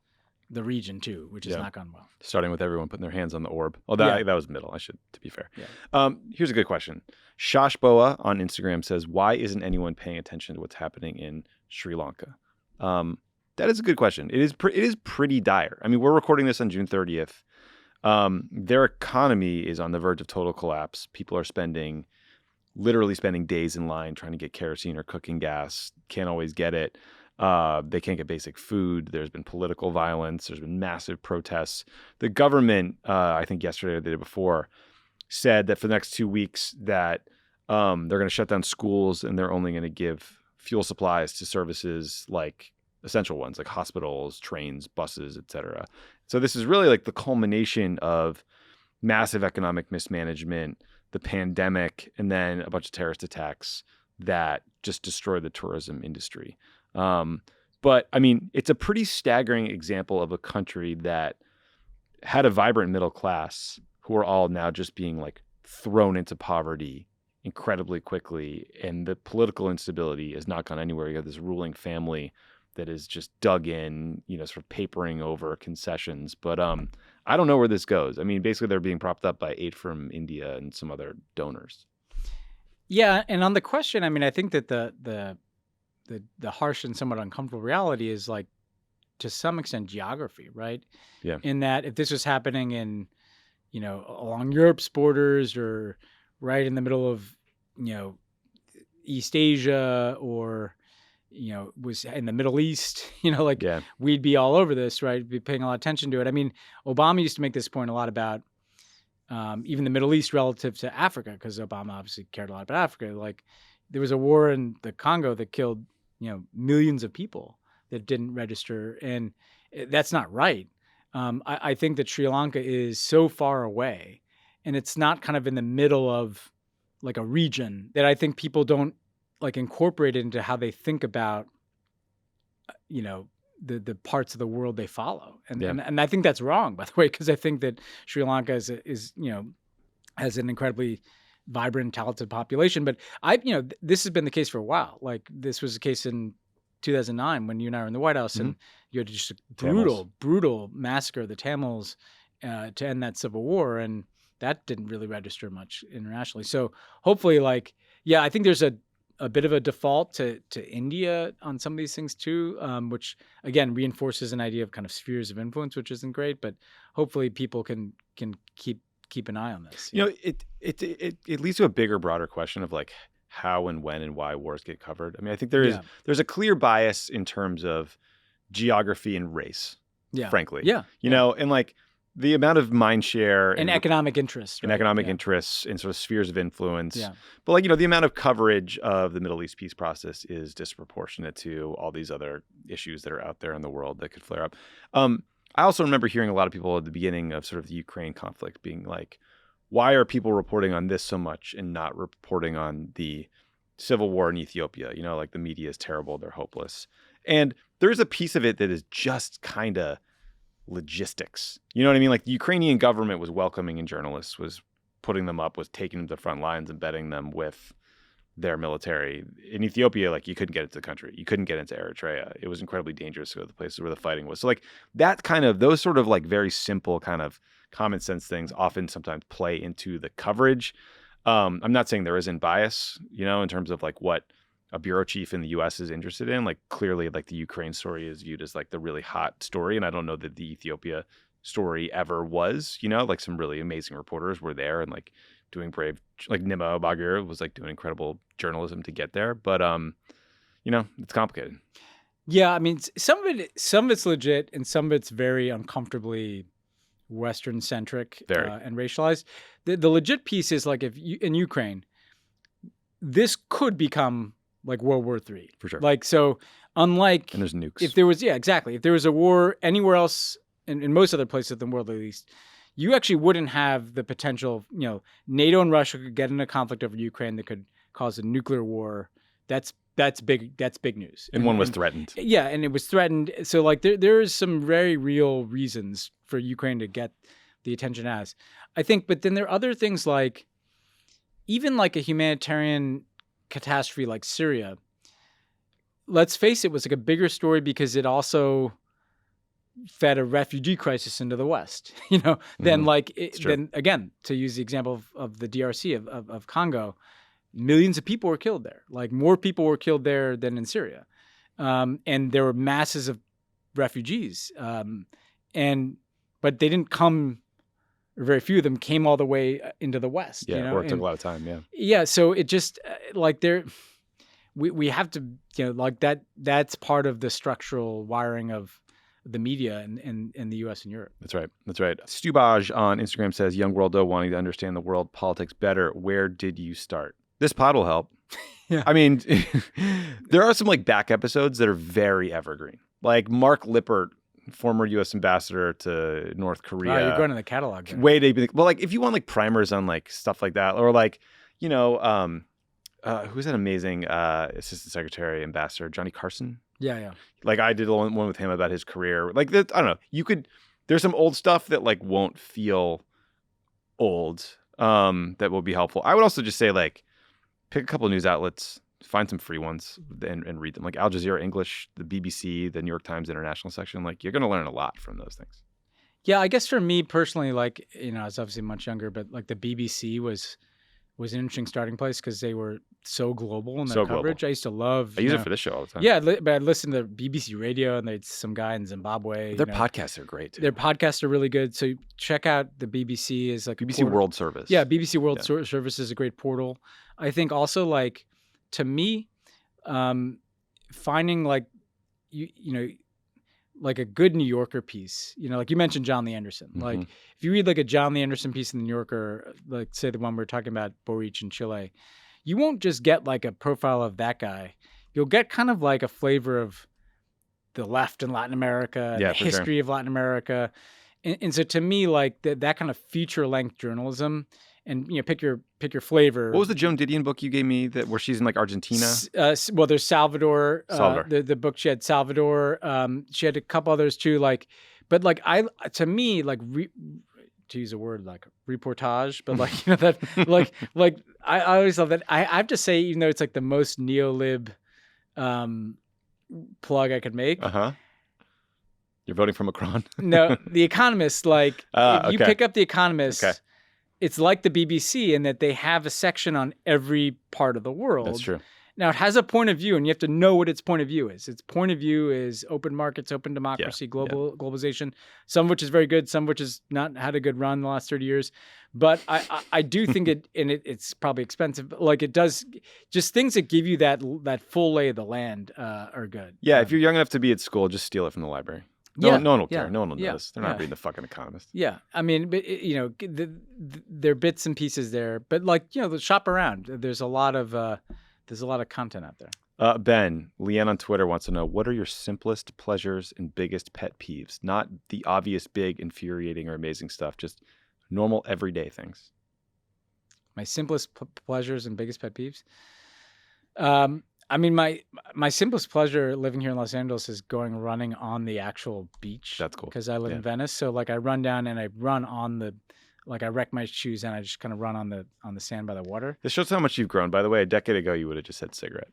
the region too, which has not gone well. Starting with everyone putting their hands on the orb. Oh, that was middle. To be fair. Yeah. Here's a good question. Shash Boa on Instagram says, why isn't anyone paying attention to what's happening in Sri Lanka? That is a good question. It is pretty dire. I mean, we're recording this on June 30th. Their economy is on the verge of total collapse. People are literally spending days in line trying to get kerosene or cooking gas. Can't always get it. They can't get basic food. There's been political violence. There's been massive protests. The government, I think yesterday or the day before, said that for the next 2 weeks that they're going to shut down schools and they're only going to give fuel supplies to services like essential ones, like hospitals, trains, buses, etc. So this is really like the culmination of massive economic mismanagement, the pandemic, and then a bunch of terrorist attacks that just destroyed the tourism industry. But I mean, it's a pretty staggering example of a country that had a vibrant middle class who are all now just being like thrown into poverty incredibly quickly. And the political instability has not gone anywhere. You have this ruling family that is just dug in, sort of papering over concessions. But I don't know where this goes. I mean, basically they're being propped up by aid from India and some other donors. Yeah. And on the question, I mean, I think that the harsh and somewhat uncomfortable reality is like, to some extent, geography, right? Yeah. In that if this was happening in, along Europe's borders or right in the middle of, East Asia or, was in the Middle East, we'd be all over this, right? Be paying a lot of attention to it. I mean, Obama used to make this point a lot about even the Middle East relative to Africa, because Obama obviously cared a lot about Africa. Like there was a war in the Congo that killed, millions of people that didn't register. And that's not right. I think that Sri Lanka is so far away and it's not kind of in the middle of like a region that I think people don't like incorporate it into how they think about, the parts of the world they follow. And I think that's wrong, by the way, because I think that Sri Lanka is has an incredibly vibrant, talented population. But this has been the case for a while. Like this was the case in 2009 when you and I were in the White House, and you had just a brutal massacre of the Tamils to end that civil war, and that didn't really register much internationally. So hopefully, I think there's a bit of a default to India on some of these things too, which again reinforces an idea of kind of spheres of influence, which isn't great. But hopefully, people can keep an eye on this. It leads to a bigger, broader question of like how and when and why wars get covered. I mean, I think there's a clear bias in terms of geography and race. Yeah, frankly. Yeah, and like the amount of mind share and economic interests, and economic interests in sort of spheres of influence. Yeah. But like, the amount of coverage of the Middle East peace process is disproportionate to all these other issues that are out there in the world that could flare up. I also remember hearing a lot of people at the beginning of sort of the Ukraine conflict being like, why are people reporting on this so much and not reporting on the civil war in Ethiopia? Like the media is terrible. They're hopeless. And there's a piece of it that is just kind of logistics. You know what I mean? Like the Ukrainian government was welcoming in journalists, was putting them up, was taking them to the front lines, embedding them with their military. In Ethiopia, like you couldn't get into the country. You couldn't get into Eritrea. It was incredibly dangerous to go to the places where the fighting was. So like that kind of, those sort of like very simple kind of common sense things often sometimes play into the coverage. I'm not saying there isn't bias, in terms of like what a bureau chief in the U.S. is interested in. Like clearly, like the Ukraine story is viewed as like the really hot story, and I don't know that the Ethiopia story ever was. Like some really amazing reporters were there and like doing brave, like Nima Bagir was like doing incredible journalism to get there. But it's complicated. Yeah, I mean, some of it's legit, and some of it's very uncomfortably Western centric and racialized. The legit piece is like in Ukraine, this could become like World War III. For sure. Like, so unlike... And there's nukes. If there was, exactly. If there was a war anywhere else, in most other places in the world at least, you actually wouldn't have the potential, NATO and Russia could get in a conflict over Ukraine that could cause a nuclear war. That's big news. And one was threatened. Yeah, and it was threatened. So like there is some very real reasons for Ukraine to get the attention it has. I think, but then there are other things like, even like a humanitarian catastrophe like Syria, let's face it, was like a bigger story because it also fed a refugee crisis into the West, then then again, to use the example of the DRC of Congo, millions of people were killed there. Like more people were killed there than in Syria. And there were masses of refugees. But they didn't come, very few of them came all the way into the West. Yeah, or it took a lot of time, yeah. Yeah, so it just, we have to, like that's part of the structural wiring of the media in the U.S. and Europe. That's right. Stubaj on Instagram says, Young Worldo wanting to understand the world politics better. Where did you start? This pod will help. Yeah. I mean, there are some like back episodes that are very evergreen. Like Mark Lippert, former U.S. ambassador to North Korea. Wow, you're going to the catalog. There. Way to be, well, like if you want like primers on like stuff like that, or like, who's that amazing assistant secretary ambassador, Johnny Carson? Yeah. Like I did one with him about his career. Like I don't know. There's some old stuff that like won't feel old that will be helpful. I would also just say like pick a couple of news outlets, find some free ones and read them. Like Al Jazeera English, the BBC, the New York Times International section. Like you're going to learn a lot from those things. Yeah, I guess for me personally, like, I was obviously much younger, but like the BBC was an interesting starting place because they were so global in their coverage. Global. I used to love... I use it for this show all the time. Yeah, but I'd listen to BBC Radio and they'd some guy in Zimbabwe. Their podcasts are great, too. Their podcasts are really good. So check out the BBC is like... BBC World Service. Yeah, BBC World Service is a great portal. I think also like, to me, finding like, like a good New Yorker piece, like you mentioned John Lee Anderson. Mm-hmm. Like if you read like a John Lee Anderson piece in the New Yorker, like say the one we're talking about, Boric in Chile, you won't just get like a profile of that guy. You'll get kind of like a flavor of the left in Latin America, the history of Latin America. And so to me, like that kind of feature length journalism, and pick your flavor. What was the Joan Didion book you gave me where she's in like Argentina? Well, there's Salvador. The book she had Salvador. She had a couple others too. Like, but like to me, like to use a word like reportage, but like, that like I always love that. I have to say, even though it's like the most neolib plug I could make. You're voting for Macron? No, The Economist, like if you pick up The Economist, it's like the BBC in that they have a section on every part of the world. That's true. Now, it has a point of view, and you have to know what its point of view is. Its point of view is open markets, open democracy, globalization, some of which is very good, some of which has not had a good run in the last 30 years. But I do think it's probably expensive. But like it does, just things that give you that full lay of the land are good. Yeah, if you're young enough to be at school, just steal it from the library. No one will care. No one will notice. They're not reading the fucking Economist. Yeah. I mean, but, there are bits and pieces there. But like, shop around. There's a lot of content out there. Ben, Leanne on Twitter wants to know, what are your simplest pleasures and biggest pet peeves? Not the obvious, big, infuriating, or amazing stuff. Just normal, everyday things. My simplest pleasures and biggest pet peeves? I mean, my simplest pleasure living here in Los Angeles is running on the actual beach. That's cool. Because I live in Venice. So like I run down and I run on I wreck my shoes and I just kind of run on the sand by the water. This shows how much you've grown. By the way, a decade ago, you would have just said cigarette.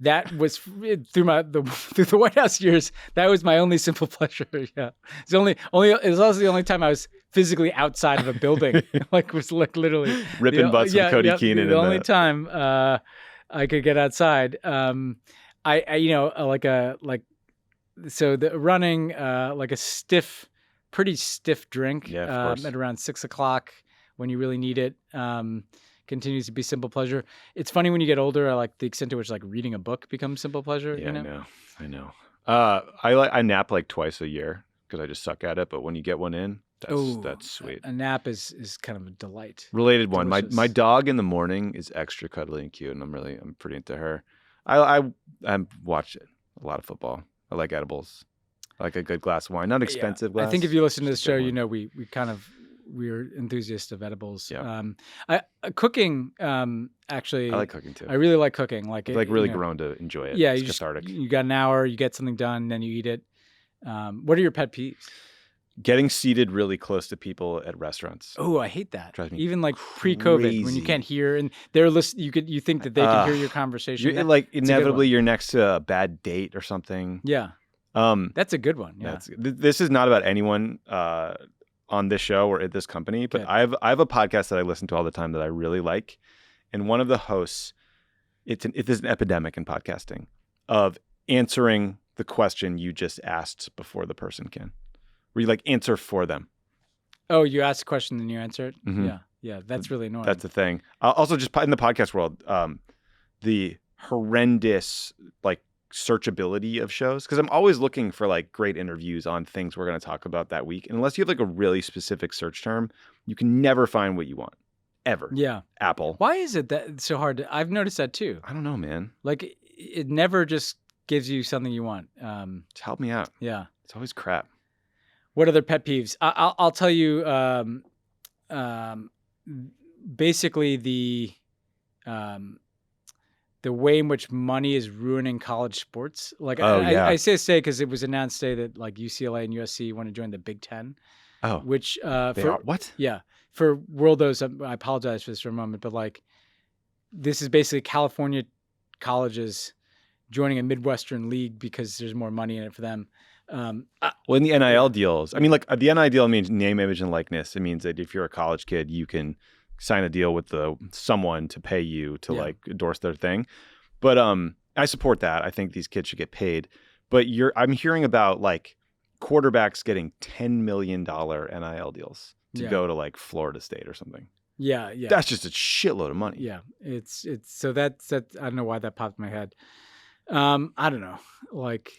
That was through the White House years. That was my only simple pleasure. Yeah, it was also the only time I was physically outside of a building. Was literally ripping butts with Cody Keenan. The only time I could get outside. So the running like a pretty stiff drink at around 6 o'clock when you really need it. Continues to be simple pleasure. It's funny when you get older, I like the extent to which like reading a book becomes simple pleasure. Yeah, I know. I nap like twice a year because I just suck at it. But when you get one in, that's sweet. A nap is kind of a delight. Related one. My dog in the morning is extra cuddly and cute, and I'm pretty into her. I watch a lot of football. I like edibles. I like a good glass of wine, not expensive glass. I think if you listen to this show, we're enthusiasts of edibles. Yeah. Cooking, actually, I like cooking too. I really like cooking. Really grown to enjoy it. Yeah, it's cathartic. You got an hour, you get something done, then you eat it. What are your pet peeves? Getting seated really close to people at restaurants. Oh, I hate that. Drives me even like pre-COVID when you can't hear and they're listening. You think that they can hear your conversation. Inevitably you're next to a bad date or something. Yeah. That's a good one. Yeah. This is not about anyone on this show or at this company, but I have a podcast that I listen to all the time that I really like, and one of the hosts, it is an epidemic in podcasting of answering the question you just asked before the person can, where you like answer for them. Oh, you ask a question and you answer it. Mm-hmm. Yeah, that's really annoying. That's the thing. Also, just in the podcast world, the horrendous like searchability of shows, because I'm always looking for like great interviews on things we're going to talk about that week, and unless you have like a really specific search term, you can never find what you want ever. Yeah. Apple. Why is it that it's so hard I've noticed that too. I don't know, man. Like it never just gives you something you want. Just help me out. Yeah. It's always crap. What other pet peeves? I'll tell you basically the way in which money is ruining college sports. Like I say because it was announced today that like UCLA and USC want to join the Big Ten. Oh, which what? Yeah, for worldos, I apologize for this for a moment, but like this is basically California colleges joining a Midwestern league because there's more money in it for them. Well, in the NIL deals, I mean, like the NIL deal means name, image, and likeness. It means that if you're a college kid, you can sign a deal with someone to pay you to like endorse their thing. But I support that. I think these kids should get paid. But I'm hearing about like quarterbacks getting $10 million NIL deals to go to like Florida State or something. Yeah. That's just a shitload of money. Yeah, it's so that's I don't know why that popped in my head. I don't know, like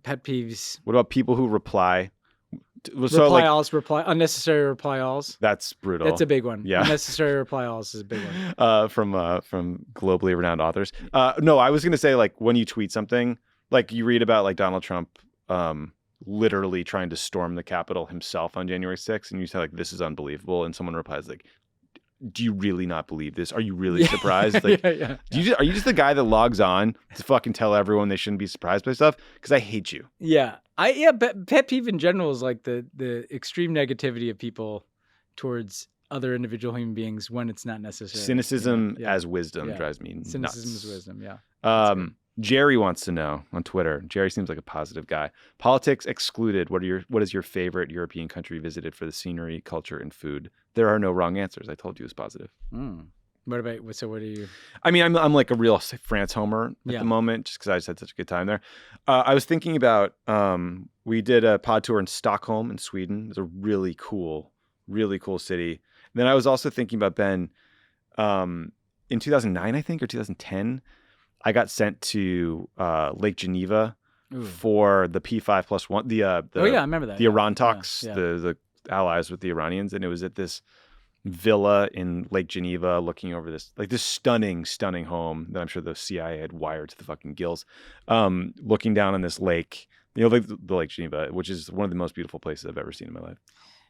pet peeves. What about people who reply? Unnecessary reply alls. That's brutal. That's a big one. Yeah. Unnecessary reply alls is a big one. From globally renowned authors. No, I was going to say like when you tweet something, like you read about like Donald Trump literally trying to storm the Capitol himself on January 6th, and you say like, this is unbelievable. And someone replies like, do you really not believe this? Are you really surprised? Like, yeah. are you just the guy that logs on to fucking tell everyone they shouldn't be surprised by stuff? Because I hate you. Yeah. But pet peeve in general is like the extreme negativity of people towards other individual human beings when it's not necessary. Cynicism as wisdom drives me nuts. Cynicism as wisdom, Jerry wants to know on Twitter. Jerry seems like a positive guy. Politics excluded. What is your favorite European country visited for the scenery, culture, and food? There are no wrong answers. I told you it was positive. What are you? I mean, I'm like a real France homer at the moment, just because I just had such a good time there. I was thinking about we did a pod tour in Stockholm in Sweden. It's a really cool city. And then I was also thinking about, Ben, in 2009, I think, or 2010. I got sent to Lake Geneva for the P5+1. I remember that. The Iran talks, the allies with the Iranians, and it was at this villa in Lake Geneva, looking over this stunning home that I'm sure the CIA had wired to the fucking gills, looking down on this lake, the Lake Geneva, which is one of the most beautiful places I've ever seen in my life.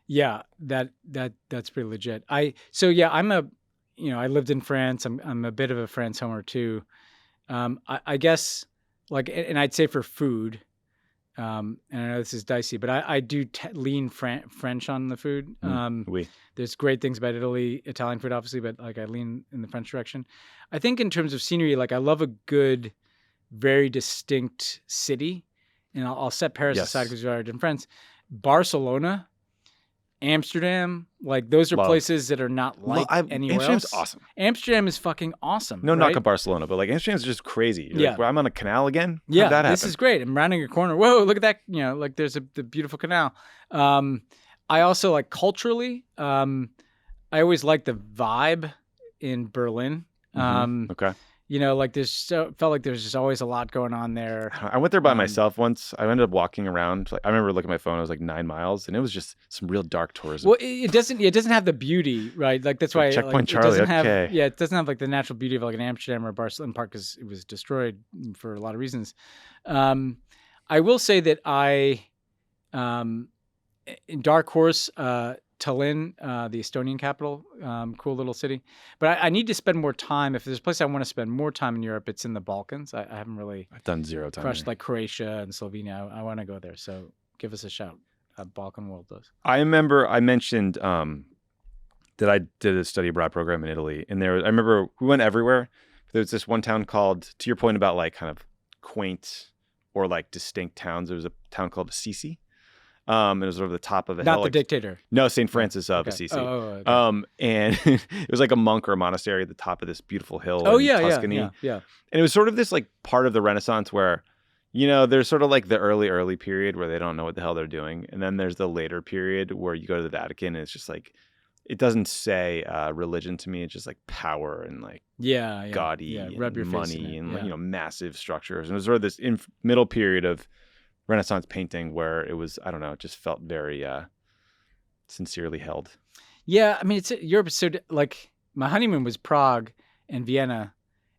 Yeah, that's pretty legit. I lived in France. I'm a bit of a France homer too. I guess, like, and I'd say for food, and I know this is dicey, but I do lean French on the food. There's great things about Italian food, obviously, but like I lean in the French direction. I think in terms of scenery, like I love a good, very distinct city, and I'll set Paris aside because we are in France. Barcelona, Amsterdam, like those are places that are not like anywhere Amsterdam's else. Awesome. Amsterdam is fucking awesome. No knock on Barcelona, but like Amsterdam's just crazy. You're like, well, I'm on a canal again. How did that happen? This is great. I'm rounding a corner. Whoa, look at that. Like there's the beautiful canal. I also like culturally. I always like the vibe in Berlin. Okay. Like felt like there's just always a lot going on there. I went there by myself once. I ended up walking around. I remember looking at my phone. It was like 9 miles, and it was just some real dark tourism. Well, it doesn't have the beauty, right? Like that's why Checkpoint Charlie. It doesn't have like the natural beauty of like an Amsterdam or Barcelona Park because it was destroyed for a lot of reasons. I will say that in Dark Horse, Tallinn, the Estonian capital, cool little city. But I need to spend more time. If there's a place I want to spend more time in Europe, it's in the Balkans. I haven't really I've done zero time crushed like Croatia and Slovenia. I want to go there. So give us a shout. Balkan World does. I remember I mentioned that I did a study abroad program in Italy, and I remember we went everywhere. There was this one town called, to your point about like kind of quaint or like distinct towns. There was a town called Assisi. It was over the top of a hill. Not the dictator. No, St. Francis of Assisi. Okay. And it was like a monk or a monastery at the top of this beautiful hill in Tuscany. Yeah. And it was sort of this like part of the Renaissance where, there's sort of like the early period where they don't know what the hell they're doing. And then there's the later period where you go to the Vatican and it's just like, it doesn't say religion to me. It's just like power and like gaudy and money and massive structures. And it was sort of this middle period of Renaissance painting where it was, I don't know, it just felt very sincerely held. Yeah, I mean, it's Europe. So like my honeymoon was Prague and Vienna,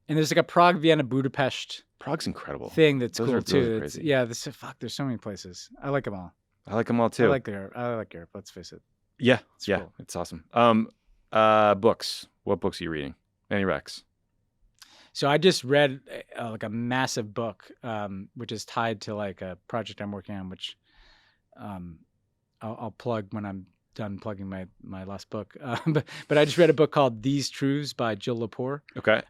and there's like a Prague, Vienna, Budapest. Prague's incredible. Thing that's cool too. Crazy. There's so many places. I like them all. I like them all too. I like Europe. Let's face it. Yeah, cool. It's awesome. Books. What books are you reading? Any recs? So I just read like a massive book, which is tied to like a project I'm working on, which I'll plug when I'm done plugging my last book. But I just read a book called These Truths by Jill Lepore. Okay.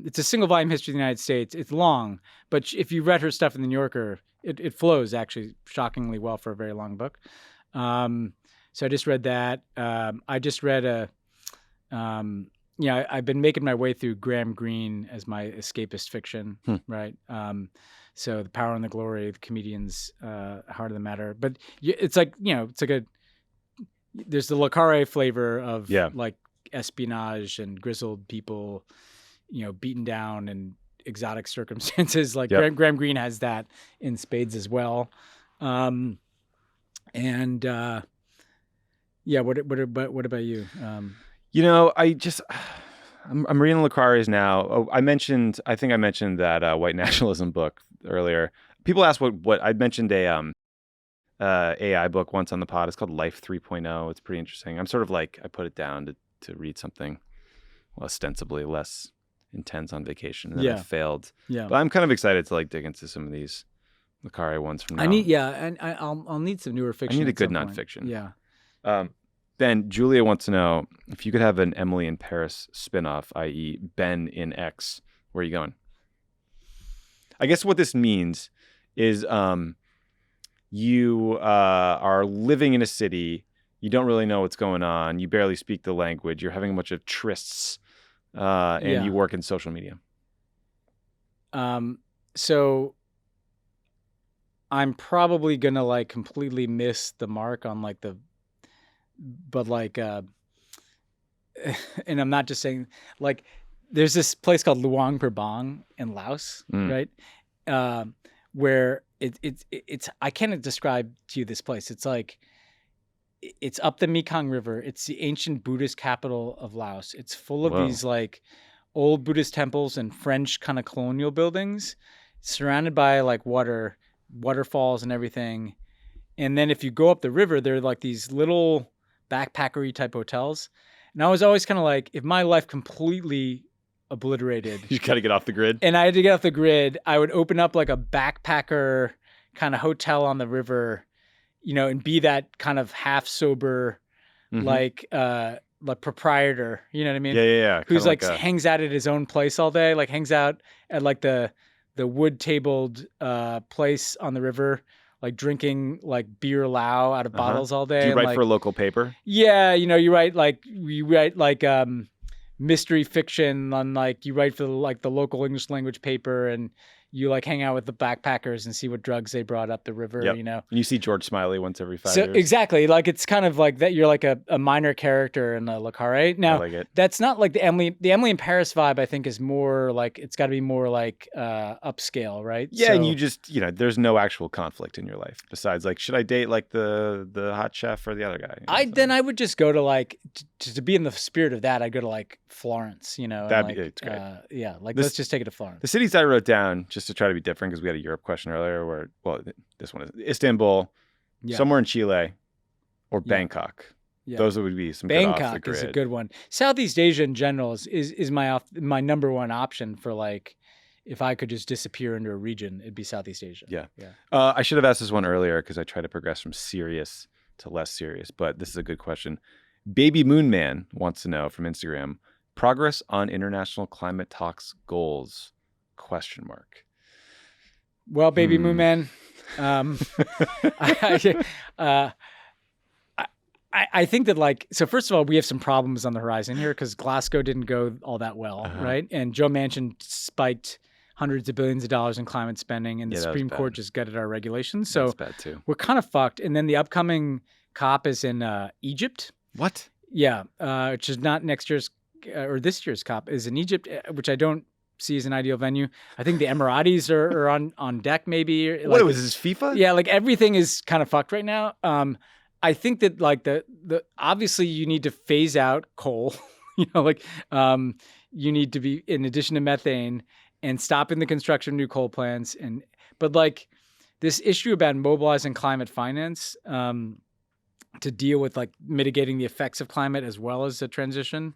It's a single volume history of the United States. It's long, but if you read her stuff in the New Yorker, it flows actually shockingly well for a very long book. So I just read that. I just read I've been making my way through Graham Greene as my escapist fiction, right? So The Power and the Glory, the comedian's Heart of the Matter. But it's like, there's the Le Carre flavor of like espionage and grizzled people, beaten down in exotic circumstances. Like Graham Greene has that in spades as well. What about you? I'm reading Le Carre's now. I think I mentioned that white nationalism book earlier. People ask what I mentioned a AI book once on the pod. It's called Life 3.0. It's pretty interesting. I'm sort of like, I put it down to to read something ostensibly less intense on vacation, and then I failed. Yeah. But I'm kind of excited to like dig into some of these Lucaria ones from now. And I'll need some newer fiction. I need a good nonfiction. Yeah. Ben, Julia wants to know if you could have an Emily in Paris spinoff, i.e., Ben in X. Where are you going? I guess what this means is you are living in a city. You don't really know what's going on. You barely speak the language. You're having a bunch of trysts, and you work in social media. So I'm probably gonna like completely miss the mark on like and I'm not just saying, like, there's this place called Luang Prabang in Laos, right? Where it's I can't describe to you this place. It's like, it's up the Mekong River. It's the ancient Buddhist capital of Laos. It's full of these like old Buddhist temples and French kind of colonial buildings, surrounded by like waterfalls and everything. And then if you go up the river, there are like these little backpackery type hotels. And I was always kind of like, if my life completely obliterated, You got to get off the grid. and I had to get off the grid, I would open up like a backpacker kind of hotel on the river, you know, and be that kind of half sober, like proprietor, you know what I mean? Yeah. Who's like hangs out at his own place all day, like hangs out at like the wood tabled place on the river, like drinking like beer lao out of bottles all day. Do you write like, for a local paper? Yeah, you know, you write like mystery fiction on like, you write for like the local English language paper, and you like hang out with the backpackers and see what drugs they brought up the river, you know. And you see George Smiley once every 5 years. Exactly. Like, it's kind of like that. You're like a minor character in the Le Carré. Now, I like it. That's not like the Emily in Paris vibe. I think is more like, it's got to be more like upscale, right? Yeah, and you just, you know, there's no actual conflict in your life besides like, should I date like the hot chef or the other guy? You know, then I would just go to like to be in the spirit of that. I'd go to like Florence, you know. That'd be like, great. Let's just take it to Florence. The cities I wrote down just to try to be different, because we had a Europe question earlier, where, well, this one is Istanbul, somewhere in Chile, or Bangkok. Yeah. Those would be some good off the grid. Bangkok is a good one. Southeast Asia in general is my number one option for like, if I could just disappear into a region, it'd be Southeast Asia. Yeah. I should have asked this one earlier because I try to progress from serious to less serious, but this is a good question. Baby Moon Man wants to know from Instagram, progress on international climate talks goals? ? Well, Baby Moon Man, I think that, like, so first of all, we have some problems on the horizon here because Glasgow didn't go all that well, right? And Joe Manchin spiked hundreds of billions of dollars in climate spending, and the Supreme Court just gutted our regulations. So that's bad too. We're kind of fucked. And then the upcoming COP is in Egypt. What? Yeah, which is not next year's or this year's COP is in Egypt, which I don't see as an ideal venue. I think the Emiratis are on deck maybe. Like, what was this, FIFA? Yeah, like everything is kind of fucked right now. I think that like the obviously you need to phase out coal, you know, like you need to be, in addition to methane, and stopping the construction of new coal plants. But like this issue about mobilizing climate finance to deal with like mitigating the effects of climate as well as the transition.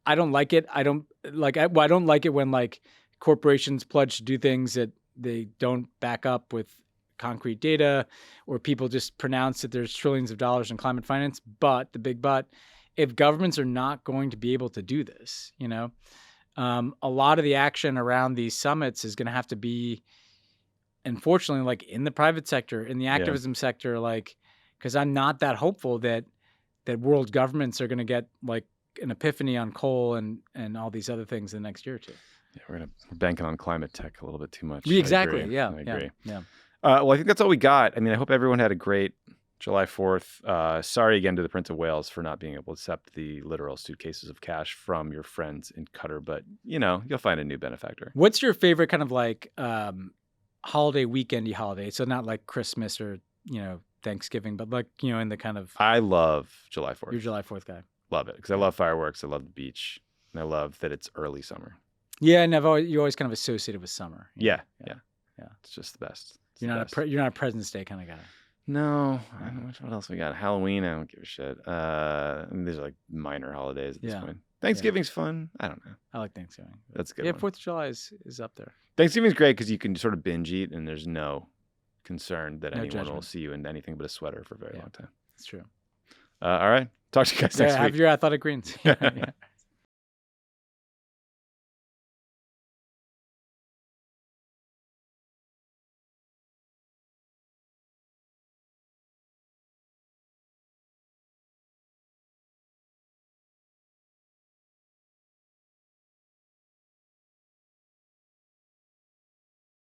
I don't like it. I don't like it when like corporations pledge to do things that they don't back up with concrete data, or people just pronounce that there's trillions of dollars in climate finance. But the big but, if governments are not going to be able to do this, you know, a lot of the action around these summits is going to have to be, unfortunately, like in the private sector, in the activism sector, like, because I'm not that hopeful that world governments are going to get like an epiphany on coal and all these other things in the next year or two. Yeah, we're banking on climate tech a little bit too much. Exactly. I agree. Yeah. Well, I think that's all we got. I mean, I hope everyone had a great July 4th. Sorry again to the Prince of Wales for not being able to accept the literal suitcases of cash from your friends in Qatar, but you know, you'll find a new benefactor. What's your favorite kind of like holiday, weekendy holiday? So not like Christmas or, you know, Thanksgiving, but like, you know, in the kind of... I love July 4th. You're a July 4th guy. Love it because I love fireworks. I love the beach, and I love that it's early summer. Yeah, and you always kind of associate it with summer. Yeah. It's just the best. You're not a President's Day kind of guy. No. What else we got? Halloween. I don't give a shit. I mean, these are like minor holidays at this point. Thanksgiving's fun. I don't know. I like Thanksgiving. That's a good. Yeah, one. 4th of July is up there. Thanksgiving's great because you can sort of binge eat and there's no concern that anyone judgment. will see you in anything but a sweater for a very long time. That's true. All right. Talk to you guys next week. Have your athletic greens.